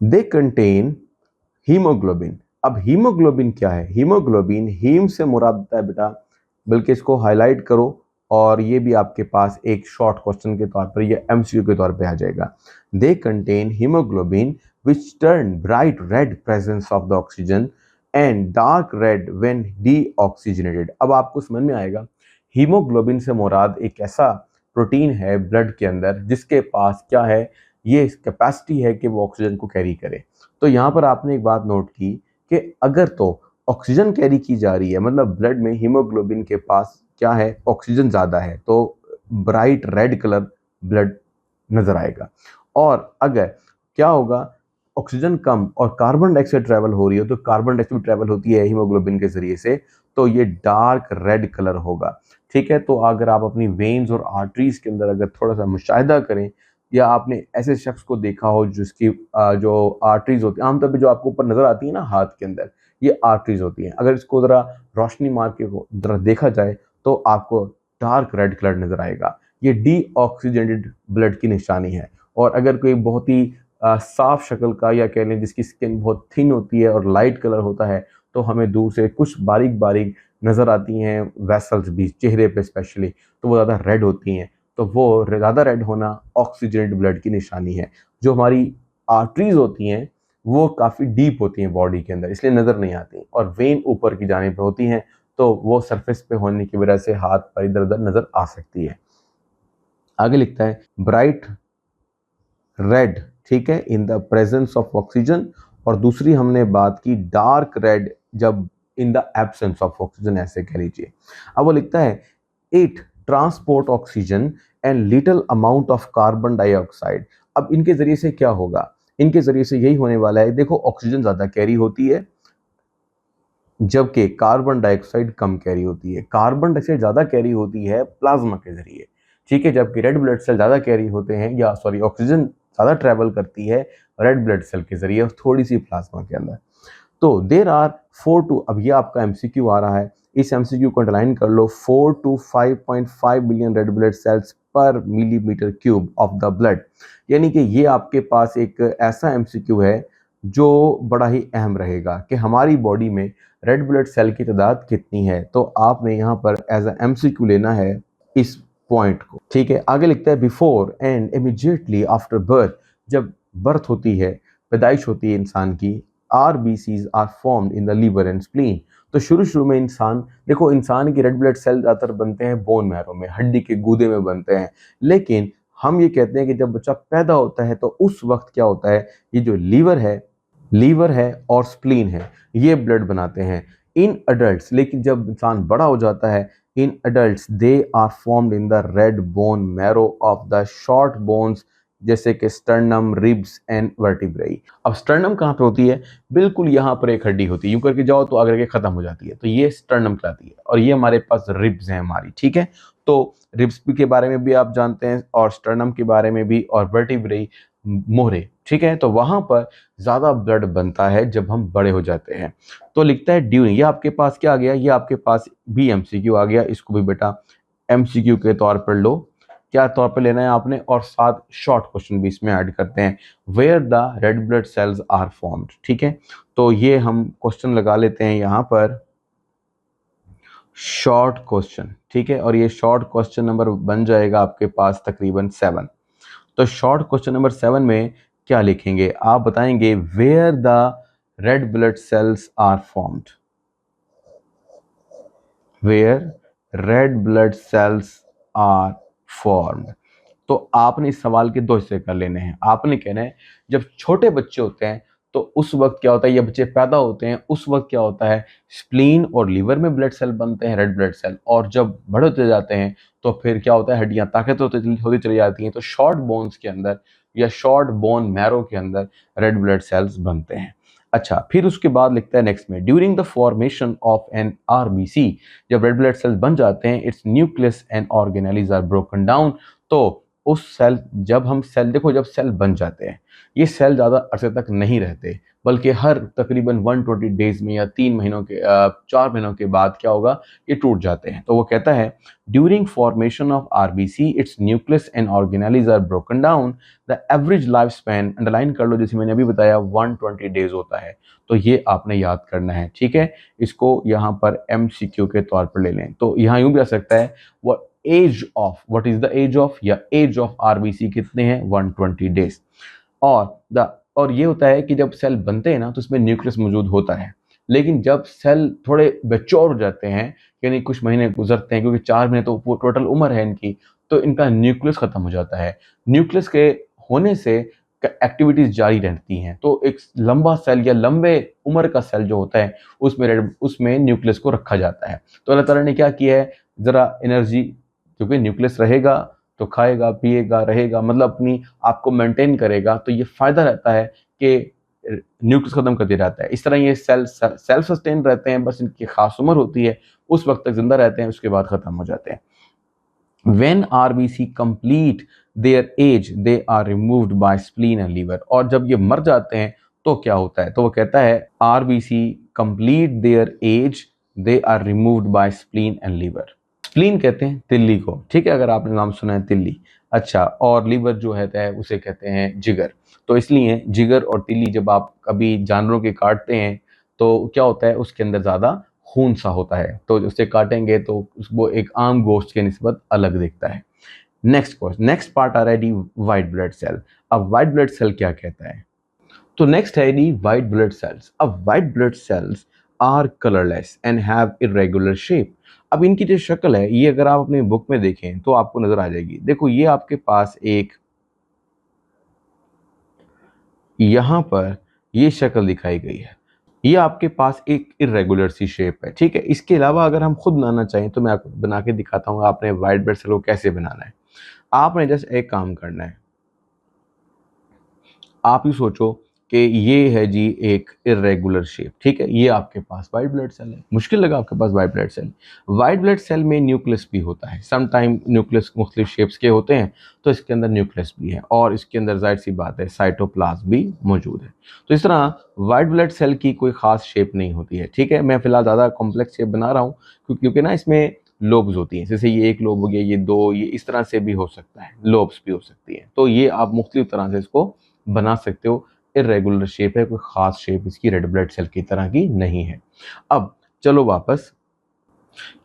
दे कंटेन हीमोग्लोबिन। अब हीमोग्लोबिन क्या है? हीमोग्लोबिन, हीम से मुराद होता है बेटा, बल्कि इसको हाईलाइट करो, और ये भी आपके पास एक शॉर्ट क्वेश्चन के तौर पर, ये एमसीक्यू के तौर पे आ जाएगा। They contain haemoglobin which turn bright red presence of the oxygen and dark red when deoxygenated. अब आपको समझ में आएगा हीमोग्लोबिन से मुराद एक ऐसा प्रोटीन है ब्लड के अंदर जिसके पास क्या है, ये कैपेसिटी है कि वो ऑक्सीजन को कैरी करे। तो यहाँ पर आपने एक बात नोट की कि अगर तो ऑक्सीजन कैरी की जा रही है, मतलब ब्लड में हीमोग्लोबिन के पास क्या है, ऑक्सीजन ज़्यादा है, तो ब्राइट रेड कलर ब्लड नज़र आएगा। और अगर क्या होगा, ऑक्सीजन कम और कार्बन डाइऑक्साइड ट्रैवल हो रही हो, तो कार्बन डाइऑक्साइड ट्रैवल होती है हीमोग्लोबिन के ज़रिए से, तो ये डार्क रेड कलर होगा। ठीक है, तो अगर आप अपनी वेन्स और आर्टरीज़ के अंदर अगर थोड़ा-सा मुशाहिदा करें, या आपने ऐसे शख्स को देखा हो जिसकी जो आर्टरीज़ होती हैं, आमतौर पे जो आपको ऊपर नज़र आती है ना हाथ के अंदर, ये आर्टरीज़ होती हैं। अगर इसको ज़रा रोशनी मार के ज़रा देखा जाए, तो आपको डार्क रेड कलर नज़र आएगा। ये डीऑक्सीजेनेटेड ब्लड की निशानी है। और अगर कोई बहुत ही साफ शक्ल का, या कह लें जिसकी स्किन बहुत थिन होती है और लाइट कलर होता है, तो हमें दूर से कुछ बारीक बारीक नज़र आती हैं वेसल्स भी चेहरे पे स्पेशली, तो वो ज़्यादा रेड होती हैं। तो वो ज़्यादा रेड होना ऑक्सीजनेटेड ब्लड की निशानी है। जो हमारी आर्टरीज होती हैं वो काफ़ी डीप होती हैं बॉडी के अंदर, इसलिए नज़र नहीं आती, और वेन ऊपर की जानिब पे होती हैं, तो वो सरफेस पे होने की वजह से हाथ पर इधर उधर नज़र आ सकती है। आगे लिखता है ब्राइट रेड, ठीक है, in the presence of oxygen. और दूसरी हमने बात की डार्क रेड जब in the absence of oxygen, ऐसे कह लीजिए। अब वो लिखता है it transport oxygen and little amount of carbon dioxide. अब इनके जरिए से क्या होगा, इनके जरिए से यही होने वाला है, देखो ऑक्सीजन ज़्यादा कैरी होती है जबकि कार्बन डाइऑक्साइड कम कैरी होती है। कार्बन डाइऑक्साइड ज़्यादा कैरी होती है प्लाज्मा के जरिए, ठीक है, जबकि रेड ब्लड सेल ज़्यादा कैरी होते हैं, या सॉरी ऑक्सीजन ज़्यादा ट्रैवल करती है रेड ब्लड सेल के जरिए और थोड़ी सी प्लाज्मा के अंदर। तो देर आर 4 टू, अब ये आपका एमसीक्यू आ रहा है, इस एमसीक्यू को अंडरलाइन कर लो, 4 to 5.5 billion red blood cells पर millimetre cube of the blood. यानी कि ये आपके पास एक ऐसा एमसीक्यू है जो बड़ा ही अहम रहेगा कि हमारी बॉडी में रेड ब्लड सेल की तादाद कितनी है। तो आपने यहाँ पर एज अ एमसीक्यू लेना है इस पॉइंट को, ठीक है। आगे लिखता है before and immediately after birth, जब बर्थ होती है, पैदाइश होती है इंसान की, RBCs are formed in the liver and spleen. तो शुरू में इंसान, देखो इंसान की रेड ब्लड सेल ज़्यादातर बनते हैं बोन मैरो में, हड्डी के गूदे में बनते हैं, लेकिन हम ये कहते हैं कि जब बच्चा पैदा होता है तो उस वक्त क्या होता है, ये जो लीवर है और स्प्लीन है, ये ब्लड बनाते हैं इन अडल्ट्स। लेकिन जब इंसान बड़ा हो जाता है, in adults they are formed in the red bone marrow of the short bones, जैसे कि स्टर्नम, रिब्स एंड वर्टिब्रेई। अब स्टर्नम कहाँ पे होती है, बिल्कुल यहाँ पर एक हड्डी होती है, यूं करके जाओ तो आगे के खत्म हो जाती है, तो ये स्टर्नम कहलाती है, और ये हमारे पास रिब्स हैं हमारी, ठीक है। तो रिब्स के बारे में भी आप जानते हैं, और स्टर्नम के बारे में भी, और वर्टिब्रेई मोहरे, ठीक है। तो वहां पर ज्यादा ब्लड बनता है जब हम बड़े हो जाते हैं। तो लिखता है ड्यूरिंग, ये आपके पास क्या आ गया, ये आपके पास भी एमसीक्यू आ गया, इसको भी बेटा एमसीक्यू के तौर पर लो, क्या तौर पर लेना है आपने, और साथ शॉर्ट क्वेश्चन भी इसमें ऐड करते हैं, where the red blood cells are formed, ठीक है। तो ये हम क्वेश्चन लगा लेते हैं यहाँ पर, शॉर्ट क्वेश्चन, ठीक है, और ये शॉर्ट क्वेश्चन नंबर बन जाएगा आपके पास तकरीबन 7। तो शॉर्ट क्वेश्चन नंबर 7 में क्या लिखेंगे, आप बताएंगे where the red blood cells are formed, where red blood cells are formed. तो आपने इस सवाल के दो हिस्से कर लेने हैं। आपने कहना है जब छोटे बच्चे होते हैं तो उस वक्त क्या होता है, ये बच्चे पैदा होते हैं उस वक्त क्या होता है, स्प्लीन और लीवर में ब्लड सेल बनते हैं, रेड ब्लड सेल, और जब बड़े होते जाते हैं तो फिर क्या होता है, हड्डियां ताकत होती चली जाती हैं, तो शॉर्ट बोन्स के अंदर या शॉर्ट बोन मैरो के अंदर रेड ब्लड सेल्स बनते हैं। अच्छा, फिर उसके बाद लिखता है नेक्स्ट में, during the formation of an RBC, जब रेड ब्लड सेल्स बन जाते हैं, its nucleus and organelles are broken down. तो उस सेल, जब हम सेल, देखो जब सेल बन जाते हैं, ये सेल ज़्यादा अरसे तक नहीं रहते, बल्कि हर तकरीबन 120 डेज में या 3 महीनों के 4 महीनों के बाद क्या होगा, ये टूट जाते हैं। तो वो कहता है during formation of RBC its nucleus and organelles are broken down, the average life span, underline कर लो जैसे मैंने अभी बताया, 120 डेज होता है। तो ये आपने याद करना है, ठीक है। इसको यहाँ पर MCQ के तौर पर ले लें, तो यहाँ यूँ भी आ सकता है, वो age of, what is the age of, या एज ऑफ RBC कितने हैं, 120 डेज। और द, और ये होता है कि जब सेल बनते हैं ना तो उसमें न्यूक्लियस मौजूद होता है, लेकिन जब सेल थोड़े मैच्योर हो जाते हैं, यानी कुछ महीने गुजरते हैं, क्योंकि 4 महीने तो टोटल उम्र है इनकी, तो इनका न्यूक्लियस खत्म हो जाता है। न्यूक्लियस के होने से एक्टिविटीज जारी रहती हैं, तो एक लंबा सेल या लंबे उम्र का सेल जो होता है उसमें न्यूक्लियस को रखा जाता है। तो अल्लाह ताला ने क्या किया है, जरा एनर्जी, क्योंकि न्यूक्लियस रहेगा तो खाएगा पिएगा रहेगा, मतलब अपनी आपको मेंटेन करेगा, तो ये फायदा रहता है कि न्यूक्लियस खत्म कर दिया जाता है। इस तरह ये सेल सेल्फ सस्टेन रहते हैं, बस इनकी खास उम्र होती है, उस वक्त तक जिंदा रहते हैं, उसके बाद खत्म हो जाते हैं। When RBC complete their age, they are removed by spleen and liver। और जब ये मर जाते हैं तो क्या होता है, तो वो कहता है RBC complete their age, they are removed by spleen and liver। Spleen कहते हैं तिल्ली को, ठीक है, अगर आपने नाम सुना है तिल्ली। अच्छा, और लीवर जो है उसे कहते हैं जिगर। तो इसलिए जिगर और तिल्ली जब आप कभी जानवरों के काटते हैं तो क्या होता है, उसके अंदर ज़्यादा खून सा होता है, तो उसे काटेंगे तो वो एक आम गोश्त के निस्बत अलग दिखता है। नेक्स्ट पार्ट आ रहा है डी वाइट ब्लड सेल। अब वाइट ब्लड सेल क्या कहता है, तो नेक्स्ट है दी वाइट ब्लड सेल्स। अब white blood cells are colourless and have irregular shape. अब इनकी जो शक्ल है, ये अगर आप अपनी बुक में देखें तो आपको नजर आ जाएगी। देखो, ये आपके पास एक यहां पर ये शक्ल दिखाई गई है, ये आपके पास एक इरेगुलर सी शेप है, ठीक है। इसके अलावा अगर हम खुद बनाना चाहें तो मैं आपको बना के दिखाता हूँ आपने वाइट ब्लड सेल को कैसे बनाना है। आपने जस्ट एक काम करना है, आप ही सोचो कि ये है जी एक इरेगुलर शेप, ठीक है, ये आपके पास वाइट ब्लड सेल है। मुश्किल लगा आपके पास white blood cell. White blood cell में न्यूक्लियस भी होता है, सम टाइम न्यूक्लियस मुख्तलिफ शेप्स के होते हैं, तो इसके अंदर न्यूक्लियस भी है, और इसके अंदर जाहिर सी बात है साइटोप्लाज्म भी मौजूद है। तो इस तरह वाइट ब्लड सेल की कोई खास शेप नहीं होती है, ठीक है। मैं फिलहाल ज़्यादा कॉम्प्लेक्स शेप बना रहा हूँ क्योंकि ना इसमें लोब्स होती हैं, जैसे ये एक लोब हो गया, ये दो, ये इस तरह से भी हो सकता है, लोब्स भी हो सकती हैं, तो ये आप मुख्तलिफ तरह से इसको बना सकते हो। इरेगुलर शेप है, कोई खास शेप इसकी रेड ब्लड सेल की तरह की नहीं है। अब चलो वापस,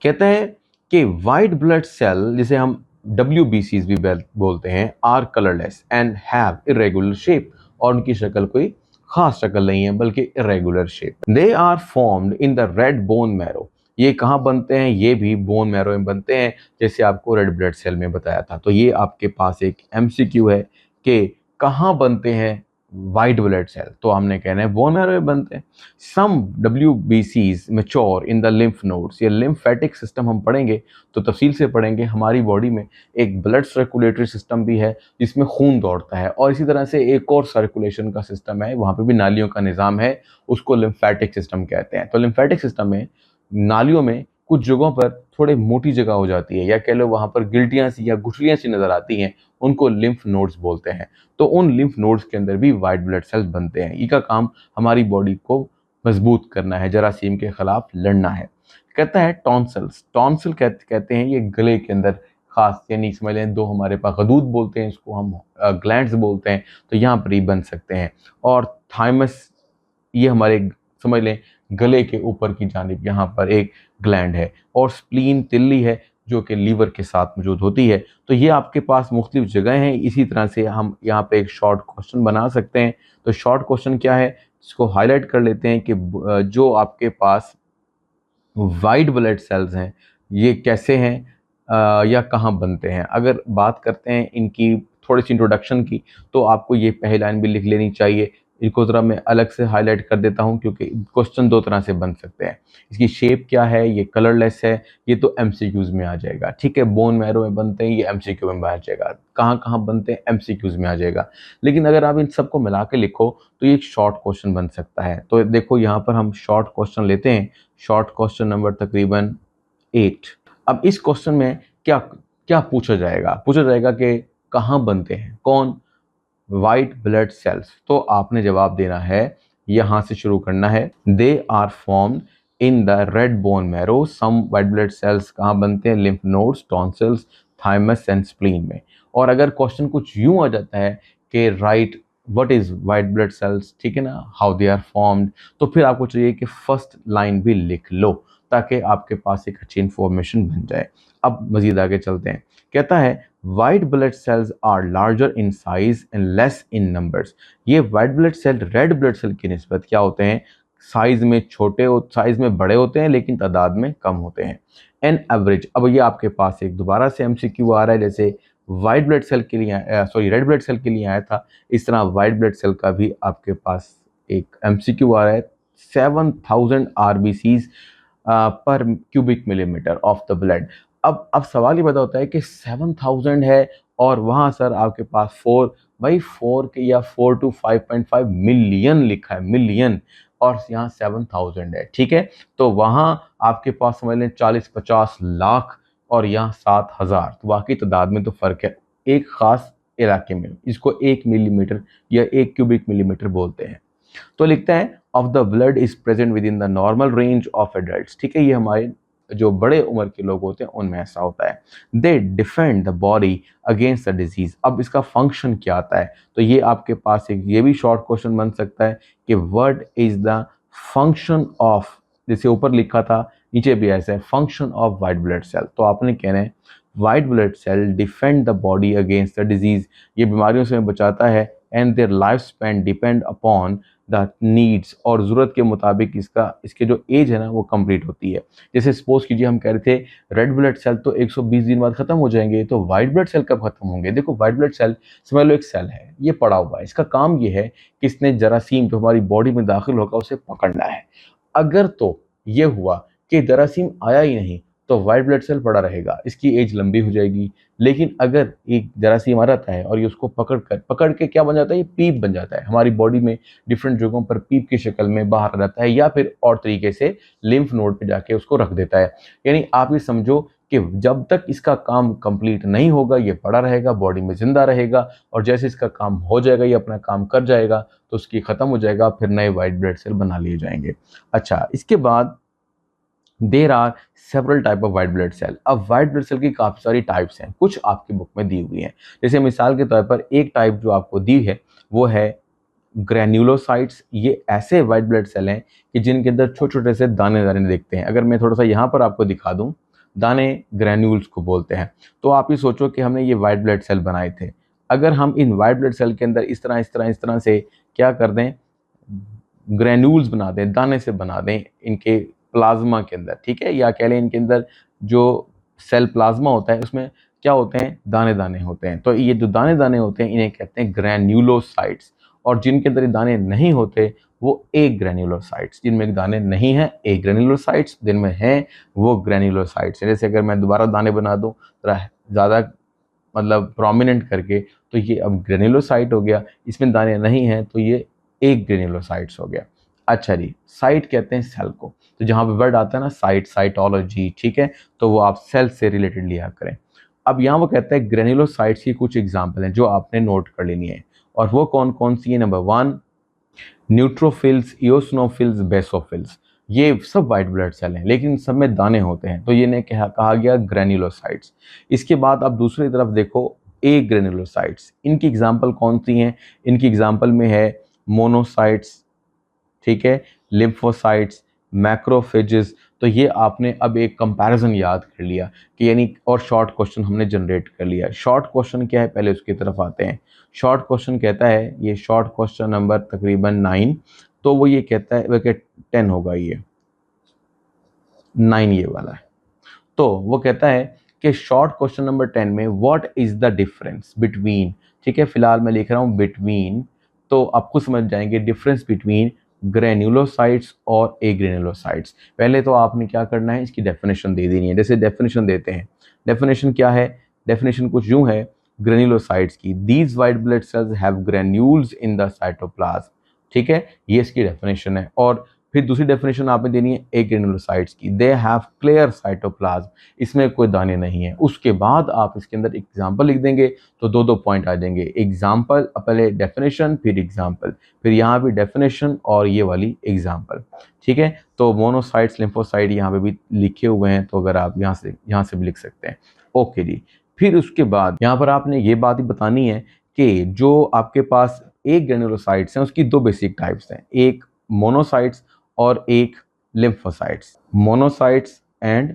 कहता है कि वाइट ब्लड सेल, जिसे हम WBCs भी बोलते हैं, are colourless and have irregular shape. और उनकी शक्ल कोई खास शक्ल नहीं है बल्कि irregular shape. They are formed in the red bone marrow. ये कहाँ बनते हैं, ये भी बोन मैरो में बनते हैं, जैसे आपको रेड ब्लड सेल में बताया था। तो ये आपके पास एक MCQ है कि कहाँ बनते हैं वाइट ब्लड सेल, तो हमने कहना है बोन मैरो में बनते हैं। सम WBCs mature in the lymph nodes. ये लिम्फेटिक सिस्टम हम पढ़ेंगे तो तफसील से पढ़ेंगे। हमारी बॉडी में एक ब्लड सर्कुलेटरी सिस्टम भी है जिसमें खून दौड़ता है, और इसी तरह से एक और सर्कुलेशन का सिस्टम है, वहाँ पे भी नालियों का निज़ाम है, उसको लिम्फेटिक सिस्टम कहते हैं। तो लिम्फेटिक सिस्टम में नालियों में कुछ जगहों पर थोड़े मोटी जगह हो जाती है, या कह लो वहाँ पर गिल्टियाँ सी या गुठलियाँ सी नज़र आती हैं, उनको लिम्फ नोड्स बोलते हैं। तो उन लिम्फ नोड्स के अंदर भी वाइट ब्लड सेल्स बनते हैं। इनका काम हमारी बॉडी को मजबूत करना है, जरासीम के खिलाफ लड़ना है। कहता है टॉन्सिल्स। टॉन्सिल कहते हैं ये गले के अंदर खास, यानी समझ लें दो हमारे पास गदूद बोलते हैं, इसको हम ग्लैंड्स बोलते हैं, तो यहाँ पर ही बन सकते हैं। और थाइमस, ये हमारे समझ लें गले के ऊपर की जानिब यहाँ पर एक ग्लैंड है। और स्प्लीन तिल्ली है जो कि लीवर के साथ मौजूद होती है। तो ये आपके पास मुख्तलिफ जगह हैं। इसी तरह से हम यहाँ पे एक शॉर्ट क्वेश्चन बना सकते हैं। तो शॉर्ट क्वेश्चन क्या है, इसको हाईलाइट कर लेते हैं कि जो आपके पास वाइट ब्लड सेल्स हैं ये कैसे हैं या कहाँ बनते हैं। अगर बात करते हैं इनकी थोड़ी सी इंट्रोडक्शन की, तो आपको ये पहली लाइन भी लिख लेनी चाहिए। इनको ज़रा मैं अलग से हाईलाइट कर देता हूँ क्योंकि क्वेश्चन दो तरह से बन सकते हैं। इसकी शेप क्या है, ये कलरलेस है, ये तो MCQs में आ जाएगा, ठीक है। बोन मैरो में बनते हैं, ये MCQ में आ जाएगा। कहाँ कहाँ बनते हैं, MCQs में आ जाएगा। लेकिन अगर आप इन सबको मिला के लिखो तो ये एक शॉर्ट क्वेश्चन बन सकता है। तो देखो यहाँ पर हम शॉर्ट क्वेश्चन लेते हैं, शॉर्ट क्वेश्चन नंबर तकरीबन 8। अब इस क्वेश्चन में क्या क्या पूछा जाएगा, पूछा जाएगा कि कहाँ बनते हैं कौन, वाइट ब्लड सेल्स। तो आपने जवाब देना है, यहां से शुरू करना है। They are formed in the red bone marrow. Some white blood cells कहाँ बनते हैं, lymph nodes, tonsils, thymus and spleen में। और अगर क्वेश्चन कुछ यूं आ जाता है कि right what is white blood sales, ठीक है ना, हाउ दे आर फॉर्म्ड, तो फिर आपको चाहिए कि फर्स्ट लाइन भी लिख लो ताकि आपके पास एक अच्छी इंफॉर्मेशन बन जाए। अब मजीद आगे चलते हैं। कहता है white blood cells are larger in size and less in numbers. ये white blood cell red blood cell की निस्बत क्या होते हैं, साइज में साइज में बड़े होते हैं लेकिन तादाद में कम होते हैं। एन एवरेज, अब ये आपके पास एक दोबारा से एमसीक्यू आ रहा है, जैसे वाइट ब्लड सेल के लिए रेड ब्लड सेल के लिए आया था, इस तरह वाइट ब्लड सेल का भी आपके पास एक एमसीक्यू आ रहा है। 7000 आरबीसीज पर cubic millimetre of the blood. अब सवाल ये बता होता है कि 7000 है और वहाँ सर आपके पास 4, भाई 4 के या 4 to 5.5 मिलियन लिखा है, मिलियन, और यहाँ 7000 है, ठीक है। तो वहाँ आपके पास समझ लें 40-50 लाख और यहाँ 7000, तो वाकई तादाद में तो फ़र्क है एक ख़ास इलाके में। इसको 1 मिलीमीटर या 1 क्यूबिक मिलीमीटर बोलते हैं। तो लिखता है of the blood is present with in the normal range of adults, ठीक है। ये हमारे जो बड़े उम्र के लोग होते हैं उनमें ऐसा होता है। They defend the body against the disease. अब इसका फंक्शन क्या आता है, तो ये आपके पास एक ये भी शॉर्ट क्वेश्चन बन सकता है कि what is the function of, जैसे ऊपर लिखा था नीचे भी ऐसा है, function of white blood cell. तो आपने कहना है white blood cell defend the body against the disease, ये बीमारियों से बचाता है। And their life span depend upon the needs, और ज़रूरत के मुताबिक इसके जो एज है ना वो कंप्लीट होती है। जैसे सपोज कीजिए हम कह रहे थे रेड ब्लड सेल तो 120 दिन बाद खत्म हो जाएंगे, तो वाइट ब्लड सेल कब खत्म होंगे। देखो वाइट ब्लड सेल समझ लो एक सेल है, ये पड़ा हुआ है, इसका काम ये है कि इसने जरासीम जो हमारी बॉडी में दाखिल होगा उसे पकड़ना है। अगर तो ये हुआ कि जरासीम आया ही नहीं तो वाइट ब्लड सेल पड़ा रहेगा, इसकी एज लंबी हो जाएगी। लेकिन अगर एक जरासीम आ जाता है और ये उसको पकड़ के क्या बन जाता है, ये पीप बन जाता है, हमारी बॉडी में डिफरेंट जगहों पर पीप की शक्ल में बाहर आ जाता है, या फिर और तरीके से लिम्फ नोड पे जाके उसको रख देता है। यानी आप ये समझो कि जब तक इसका काम कंप्लीट नहीं होगा ये पड़ा रहेगा, बॉडी में जिंदा रहेगा, और जैसे इसका काम हो जाएगा, ये अपना काम कर जाएगा, तो उसकी खत्म हो जाएगा, फिर नए वाइट ब्लड सेल बना लिए जाएंगे। अच्छा, इसके बाद there are several type of white blood cell. अब वाइट ब्लड सेल की काफ़ी सारी टाइप्स हैं, कुछ आपकी बुक में दी हुई हैं। जैसे मिसाल के तौर पर एक टाइप जो आपको दी है वो है ग्रैन्युलोसाइट्स। ये ऐसे वाइट ब्लड सेल हैं कि जिनके अंदर छोटे छोटे से दाने दाने दिखते हैं। अगर मैं थोड़ा सा यहाँ पर आपको दिखा दूँ, दाने ग्रैन्यूल्स को बोलते हैं। तो आप ये सोचो कि हमने ये वाइट ब्लड सेल बनाए थे, अगर हम इन वाइट ब्लड सेल के अंदर इस तरह से क्या कर दें, ग्रैन्यूल्स बना दें, दाने से बना दें इनके प्लाज्मा के अंदर, ठीक है, या कह लें इनके अंदर जो सेल प्लाज्मा होता है उसमें क्या होते हैं, दाने दाने होते हैं। तो ये जो दाने दाने होते हैं इन्हें कहते हैं ग्रैन्युलोसाइट्स। और जिनके अंदर ये दाने नहीं होते वो एक ग्रैन्युलोसाइट्स, जिनमें दाने नहीं हैं एक ग्रैन्युलोसाइट्स, जिनमें हैं वो ग्रैन्युलोसाइट्स हैं। जैसे अगर मैं दोबारा दाने बना दूँ ज़्यादा मतलब प्रोमिनेंट करके, तो ये अब ग्रेन्युलोसाइट हो गया, इसमें दाने नहीं हैं तो ये एक ग्रेन्युलोसाइट्स हो गया। अच्छा जी, साइट कहते हैं सेल को, तो जहाँ पे वर्ड आता है ना साइट, साइटोलॉजी, ठीक है, तो वो आप सेल से रिलेटेड लिया करें। अब यहाँ वो कहता है ग्रेन्युलोसाइट्स की कुछ एग्जाम्पल हैं जो आपने नोट कर लेनी है, और वो कौन कौन सी है। Number 1 neutrophils, eosinophils, basophils. ये सब वाइट ब्लड सेल हैं लेकिन सब में दाने होते हैं, तो ये ने कहा गया ग्रैन्युलोसाइट्स। इसके बाद आप दूसरी तरफ देखो ए ग्रैन्युलोसाइट्स, इनकी एग्जांपल कौन सी हैं, इनकी एग्जांपल में है मोनोसाइट्स, ठीक है, लिम्फोसाइट्स, मैक्रोफेजेस। तो ये आपने अब एक कंपैरिजन याद कर लिया कि यानी, और शॉर्ट क्वेश्चन हमने जनरेट कर लिया। शॉर्ट क्वेश्चन क्या है, पहले उसकी तरफ आते हैं। शॉर्ट क्वेश्चन कहता है, ये शॉर्ट क्वेश्चन नंबर तकरीबन 9, तो वो ये कहता है वह 10 होगा, ये 9 ये वाला है। तो वो कहता है कि शॉर्ट क्वेश्चन नंबर 10 में what is the difference between, ठीक है, फिलहाल मैं लिख रहा हूँ बिटवीन, तो आपको समझ जाएंगे डिफरेंस बिटवीन ग्रेन्युलोसाइट्स और एग्रेन्युलोसाइट्स। पहले तो आपने क्या करना है, इसकी डेफिनेशन दे देनी है। जैसे डेफिनेशन देते हैं, डेफिनेशन क्या है, डेफिनेशन कुछ यूं है ग्रेन्युलोसाइट्स की, these white blood cells have granules in the cytoplasm, ठीक है, ये इसकी डेफिनेशन है। और फिर दूसरी डेफिनेशन आपने देनी है एग्रेन्युलोसाइट्स की, दे हैव क्लियर साइटोप्लाज्म, इसमें कोई दाने नहीं है। उसके बाद आप इसके अंदर एग्जाम्पल लिख देंगे तो दो दो पॉइंट आ जाएंगे, एग्जाम्पल, पहले डेफिनेशन फिर एग्जाम्पल, फिर यहाँ भी डेफिनेशन और ये वाली एग्जाम्पल, ठीक है। तो मोनोसाइट्स, लिम्फोसाइट यहाँ पे भी लिखे हुए हैं, तो अगर आप यहाँ से भी लिख सकते हैं। ओके जी, फिर उसके बाद यहाँ पर आपने ये बात ही बतानी है कि जो आपके पास एक ग्रेन्युलोसाइट्स हैं उसकी दो बेसिक टाइप्स हैं, एक मोनोसाइट्स और एक लिम्फोसाइट्स, मोनोसाइट्स एंड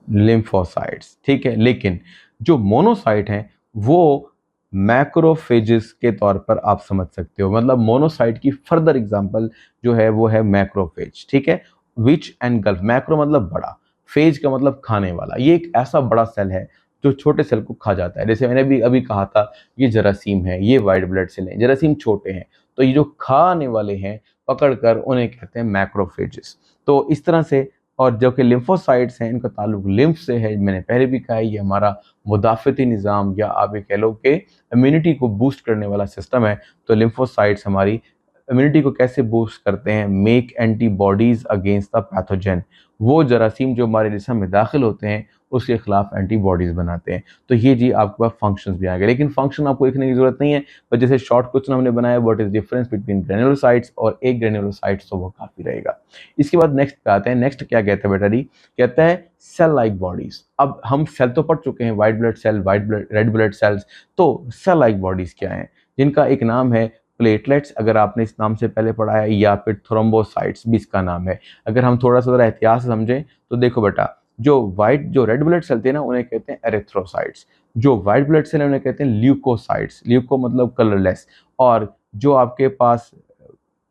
लिम्फोसाइट्स, ठीक है। लेकिन जो मोनोसाइट हैं वो मैक्रोफेजेस के तौर पर आप समझ सकते हो। मतलब मोनोसाइट की फर्दर एग्जांपल जो है वो है मैक्रोफेज, ठीक है। विच एनगल्फ, मैक्रो मतलब बड़ा, फेज का मतलब खाने वाला। ये एक ऐसा बड़ा सेल है जो छोटे सेल को खा जाता है। जैसे मैंने भी अभी कहा था, ये जरासीम है, ये वाइट ब्लड सेल है। जरासीम छोटे हैं, तो ये जो खाने वाले हैं पकड़कर उन्हें कहते हैं मैक्रोफेजेस। तो इस तरह से, और जो कि लिम्फोसाइट्स हैं इनका ताल्लुक लिम्फ से है। मैंने पहले भी कहा है ये हमारा मुदाफ़ती निज़ाम, या आप ये कह लो कि इम्यूनिटी को बूस्ट करने वाला सिस्टम है। तो लिम्फोसाइट्स हमारी इम्यूनिटी को कैसे बूस्ट करते हैं, make antibodies against the pathogen. वो जरासीम जो हमारे जिस्म में दाखिल होते हैं उसके खिलाफ एंटीबॉडीज बनाते हैं। तो ये जी आपके पास फंक्शंस भी आ गए, लेकिन फंक्शन आपको लिखने की जरूरत नहीं है। पर जैसे शॉर्ट क्वेश्चन हमने बनाया, what is difference between granulocytes और एक ग्रेन्युलोसाइट्स, तो वो काफी रहेगा। इसके बाद नेक्स्ट पे आते हैं। नेक्स्ट क्या कहते हैं बेटा जी, कहता है सेल लाइक बॉडीज। अब हम सेल तो पढ़ चुके हैं, white blood cell, white blood, red blood cells. तो सेल लाइक बॉडीज क्या है, जिनका एक नाम है प्लेटलेट्स, अगर आपने इस नाम से पहले पढ़ा है, या फिर थ्रोम्बोसाइट्स भी इसका नाम है। अगर हम थोड़ा सा जरा एहतियात से समझें तो देखो बेटा, जो रेड ब्लड सेल थे ना उन्हें कहते हैं एरिथ्रोसाइट्स, जो व्हाइट ब्लड सेल है उन्हें कहते हैं ल्यूकोसाइट्स, ल्यूको मतलब कलरलेस, और जो आपके पास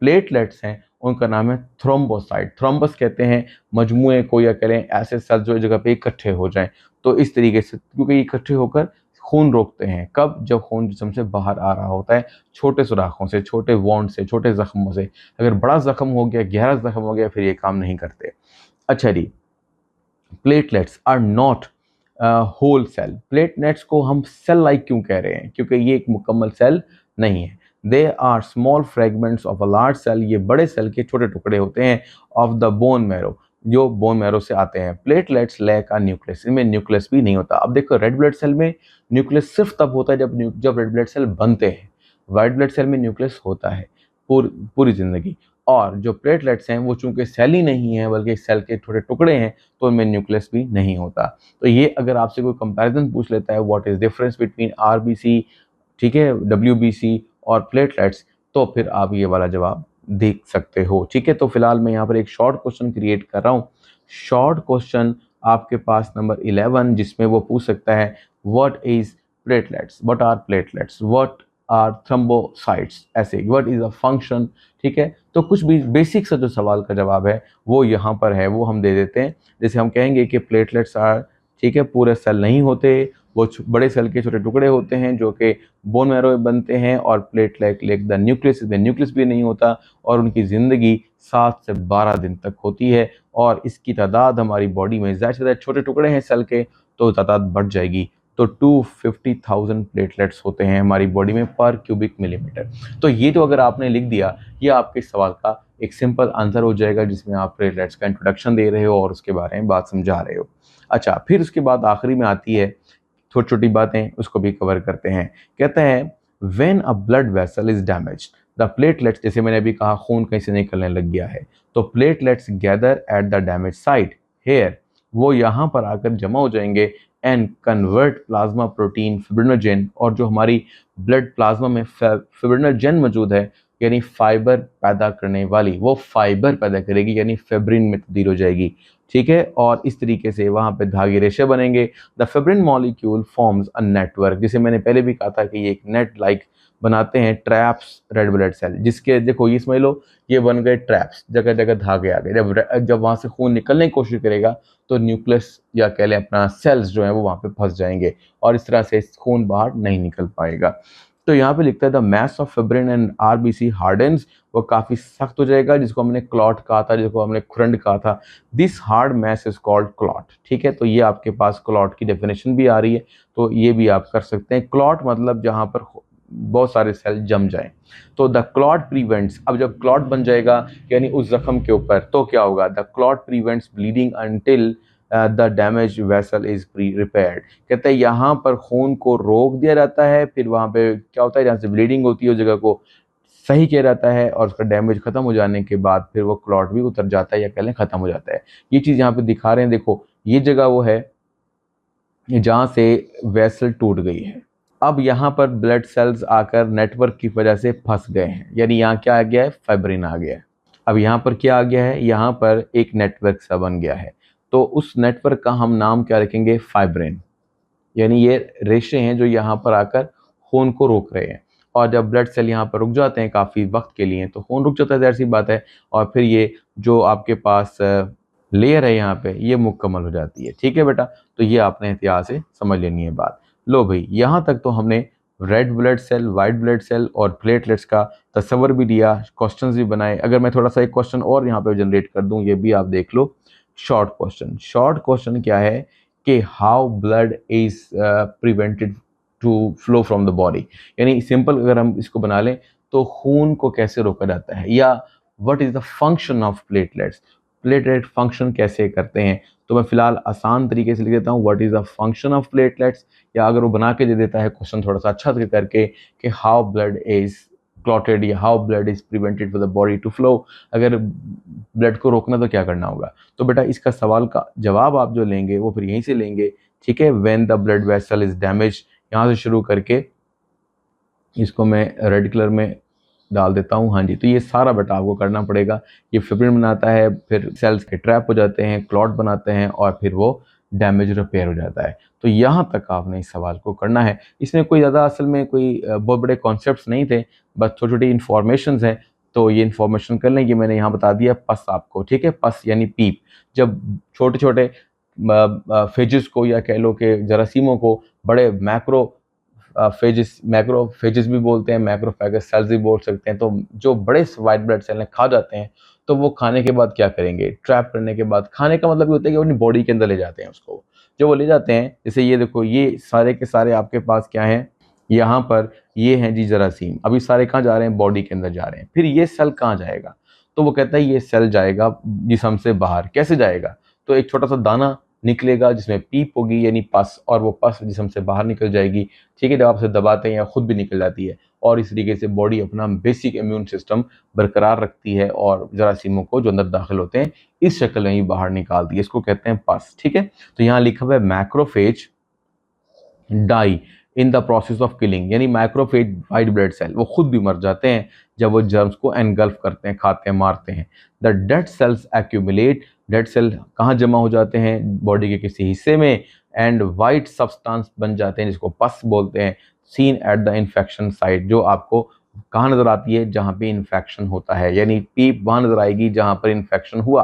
प्लेटलेट्स हैं उनका नाम है थ्रोम्बोसाइट। थ्रोम्बस कहते हैं मजमूए को, या करें ऐसे सेल जो जगह पे इकट्ठे हो जाएं। तो इस तरीके से, क्योंकि इकट्ठे होकर खून रोकते हैं, कब, जब खून जिस्म से बाहर आ रहा होता है, छोटे सुराखों से, छोटे वॉन्ड से, छोटे जख्मों से। अगर बड़ा जख्म हो गया, गहरा जख्म हो गया, फिर ये काम नहीं करते। अच्छा जी, platelets are not whole cell. Platelets को हम सेल लाइक क्यों कह रहे हैं, क्योंकि ये एक मुकम्मल सेल नहीं है। They are small fragments of a large cell, ये बड़े सेल के छोटे टुकड़े होते हैं, ऑफ द बोन मैरो, जो बोन मैरो से आते हैं। प्लेटलेट्स लैक अ न्यूक्लियस, इनमें न्यूक्लियस भी नहीं होता। अब देखो, रेड ब्लड सेल में न्यूक्लियस सिर्फ तब होता है जब रेड ब्लड सेल बनते हैं। व्हाइट ब्लड सेल में न्यूक्लियस होता है पूरी जिंदगी। और जो प्लेटलेट्स हैं वो चूंकि सेल ही नहीं है बल्कि सेल के छोटे टुकड़े हैं, तो उनमें न्यूक्लियस भी नहीं होता। तो ये अगर आपसे कोई कंपैरिजन पूछ लेता है, what is difference between RBC, ठीक है, डब्ल्यूबीसी और प्लेटलेट्स, तो फिर आप ये वाला जवाब देख सकते हो। ठीक है, तो फिलहाल मैं यहाँ पर एक शॉर्ट क्वेश्चन क्रिएट कर रहा हूँ। शॉर्ट क्वेश्चन आपके पास नंबर 11, जिसमें वो पूछ सकता है what is platelets, what are platelets, what are thrombocytes, ऐसे व्हाट इज अ फंक्शन। ठीक है, तो कुछ भी बेसिक सा जो सवाल का जवाब है वो यहाँ पर है, वो हम दे देते हैं। जैसे हम कहेंगे कि प्लेटलेट्स आर, ठीक है, पूरे सेल नहीं होते, वो बड़े सेल के छोटे टुकड़े होते हैं जो कि बोन मैरो में बनते हैं। और प्लेटलेट लाइक द न्यूक्लियस, में न्यूक्लियस भी नहीं होता, और उनकी ज़िंदगी 7 से 12 दिन तक होती है। और इसकी तादाद हमारी बॉडी में, ज़्यादा से ज़्यादा छोटे टुकड़े हैं सेल के तो तादाद बढ़ जाएगी। तो 250,000 प्लेटलेट्स होते हैं हमारी बॉडी में पर क्यूबिक मिलीमीटर। तो ये तो अगर आपने लिख दिया, ये आपके सवाल का एक सिंपल आंसर हो जाएगा, जिसमें आप प्लेटलेट्स का इंट्रोडक्शन दे रहे हो और उसके बारे में बात समझा रहे हो। अच्छा, फिर उसके बाद आखिरी में आती है छोटी छोटी बातें, उसको भी कवर करते हैं। कहते हैं when a blood vessel is damaged, the platelets, जैसे मैंने अभी कहा खून कहीं से निकलने लग गया है, तो platelets gather at the damage site here, वो यहाँ पर आकर जमा हो जाएंगे and convert plasma protein fibrinogen, और जो हमारी ब्लड प्लाज्मा में फिब्रिनोजेन मौजूद है, यानी फाइबर पैदा करने वाली, वो फाइबर पैदा करेगी, यानी फेब्रिन में तब्दील हो जाएगी। ठीक है, और इस तरीके से वहाँ पे धागे रेशे बनेंगे। The fibrin molecule forms a network, जिसे मैंने पहले भी कहा था कि ये एक नेट लाइक बनाते हैं, ट्रैप्स रेड ब्लड सेल, जिसके देखो ये समझ लो ये बन गए ट्रैप्स, जगह जगह धागे आ गए। जब वहाँ से खून निकलने की कोशिश करेगा तो न्यूक्लियस, या कह लें अपना सेल्स जो है वो वहाँ पे फंस जाएंगे, और इस तरह से खून बाहर नहीं निकल पाएगा। तो यहाँ पे लिखता है the mass of fibrin and RBC hardens, वो काफ़ी सख्त हो जाएगा, जिसको हमने क्लॉट कहा था, जिसको हमने खुरंड कहा था। This hard mass is called clot. ठीक है, तो ये आपके पास क्लॉट की डेफिनेशन भी आ रही है, तो ये भी आप कर सकते हैं। क्लॉट मतलब जहाँ पर बहुत सारे सेल जम जाएं। तो द क्लॉट प्रिवेंट्स, अब जब क्लॉट बन जाएगा यानी उस जख्म के ऊपर, तो क्या होगा, the clot prevents bleeding until the damage vessel is repaired. कहते हैं यहाँ पर खून को रोक दिया जाता है, फिर वहाँ पे क्या होता है, जहाँ से ब्लीडिंग होती है उस जगह को सही किया जाता है, और उसका डैमेज खत्म हो जाने के बाद फिर वो क्लॉट भी उतर जाता है, या कह लें खत्म हो जाता है। ये चीज़ यहाँ पे दिखा रहे हैं, देखो ये जगह वो है जहाँ से वेसल टूट गई है। अब यहाँ पर ब्लड सेल्स आकर नेटवर्क की वजह से फंस गए हैं, यानी यहाँ क्या आ गया है, फाइब्रिन आ गया है। अब यहाँ पर क्या आ गया है, यहाँ पर एक नेटवर्क सा बन गया है, तो उस नेटवर्क का हम नाम क्या रखेंगे, फाइब्रिन। यानी ये रेशे हैं जो यहाँ पर आकर खून को रोक रहे हैं। और जब ब्लड सेल यहाँ पर रुक जाते हैं काफ़ी वक्त के लिए तो खून रुक जाता है, ज़ाहिर सी बात है, और फिर ये जो आपके पास लेयर है यहाँ पे ये मुकम्मल हो जाती है। ठीक है बेटा, तो ये आपने एहतियात से समझ लेनी है बात। लो भाई, यहाँ तक तो हमने red blood cell, white blood cell और प्लेटलेट्स का तस्वर भी दिया, क्वेश्चंस भी बनाए। अगर मैं थोड़ा सा एक क्वेश्चन और यहाँ पे जनरेट कर दूँ, ये भी आप देख लो। शॉर्ट क्वेश्चन, शॉर्ट क्वेश्चन क्या है कि how blood is prevented to flow from the body, यानी सिंपल अगर हम इसको बना लें तो खून को कैसे रोका जाता है, या what is the function of platelets, platelet function कैसे करते हैं। तो मैं फिलहाल आसान तरीके से लिख देता हूँ what is the function of platelets, या अगर वो बना के दे देता है क्वेश्चन थोड़ा सा अच्छा करके कि हाउ ब्लड इज क्लॉटेड या how blood is prevented for the body to flow, अगर ब्लड को रोकना तो क्या करना होगा। तो बेटा इसका सवाल का जवाब आप जो लेंगे वो फिर यहीं से लेंगे। ठीक है, when the blood vessel is damage, यहाँ से शुरू करके इसको मैं रेड कलर में डाल देता हूँ। हाँ जी, तो ये सारा बेटा आपको करना पड़ेगा। ये फिब्रिन बनाता है, फिर सेल्स के ट्रैप हो जाते हैं, क्लॉट बनाते हैं और फिर वो डैमेज रिपेयर हो जाता है। तो यहाँ तक आपने इस सवाल को करना है। इसमें कोई ज़्यादा असल में कोई बहुत बड़े कॉन्सेप्ट्स नहीं थे, बस छोटी छोटी इन्फॉर्मेशन है। तो ये इन्फॉर्मेशन कर लें कि मैंने यहाँ बता दिया पस आपको। ठीक है, पस यानी पीप, जब छोटे छोटे फेजेस को या कह लो कि जरासीमों को बड़े मैक्रोफेजेस भी बोलते हैं, मैक्रोफेगस सेल्स भी बोल सकते हैं, तो जो बड़े वाइट ब्लड सेल हैं खा जाते हैं, तो वो खाने के बाद क्या करेंगे, ट्रैप करने के बाद, खाने का मतलब ये होता है कि वो अपनी बॉडी के अंदर ले जाते हैं उसको। जो वो ले जाते हैं, जैसे ये देखो, ये सारे के सारे आपके पास क्या हैं, यहाँ पर ये हैं जी जरासीम। अभी सारे कहाँ जा रहे हैं, बॉडी के अंदर जा रहे हैं। फिर ये सेल कहाँ जाएगा, तो वो कहता है ये सेल जाएगा जिस्म से बाहर। कैसे जाएगा, तो एक छोटा सा दाना निकलेगा जिसमें पीप होगी यानी पस, और वो पस जिस्म से बाहर निकल जाएगी। ठीक है, जब आप उसे दबाते हैं या खुद भी निकल जाती है, और इस तरीके से बॉडी अपना बेसिक इम्यून सिस्टम बरकरार रखती है और जरासीमों को जो अंदर दाखिल होते हैं इस शक्ल में ही बाहर निकालती है। इसको कहते हैं पस। ठीक है, तो यहाँ लिखा हुआ है macrophage die in the process of killing, यानी मैक्रोफेज वाइट ब्लड सेल वो खुद भी मर जाते हैं जब वो जर्म्स को एनगल्फ करते हैं, खाते हैं, मारते हैं। The dead cells accumulate, dead cell कहाँ जमा हो जाते हैं, बॉडी के किसी हिस्से में, एंड वाइट सब्सटेंस बन जाते हैं जिसको पस बोलते हैं। Seen at the infection site, जो आपको कहाँ नजर आती है, जहाँ पे इन्फेक्शन होता है, यानी पीप वहाँ नजर आएगी जहाँ पर इन्फेक्शन हुआ।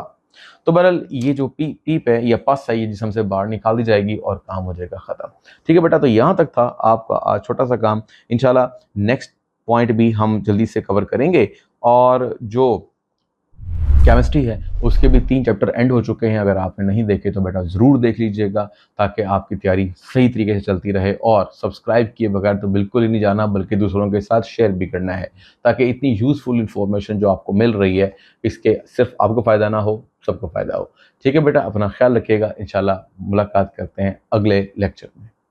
तो बहरहाल ये जो पीप है या पस है, ये जिस्म से बाहर निकाल दी जाएगी और काम हो जाएगा ख़त्म। ठीक है बेटा, तो यहाँ तक था आपका आज छोटा सा काम। इंशाल्लाह नेक्स्ट पॉइंट भी हम जल्दी से कवर करेंगे, और जो केमिस्ट्री है उसके भी 3 चैप्टर एंड हो चुके हैं। अगर आपने नहीं देखे तो बेटा ज़रूर देख लीजिएगा, ताकि आपकी तैयारी सही तरीके से चलती रहे। और सब्सक्राइब किए बगैर तो बिल्कुल ही नहीं जाना, बल्कि दूसरों के साथ शेयर भी करना है, ताकि इतनी यूज़फुल इन्फॉर्मेशन जो आपको मिल रही है इसके सिर्फ आपको फ़ायदा ना हो, सबको फ़ायदा हो। ठीक है बेटा, अपना ख्याल रखिएगा। इंशाल्लाह मुलाकात करते हैं अगले लेक्चर में।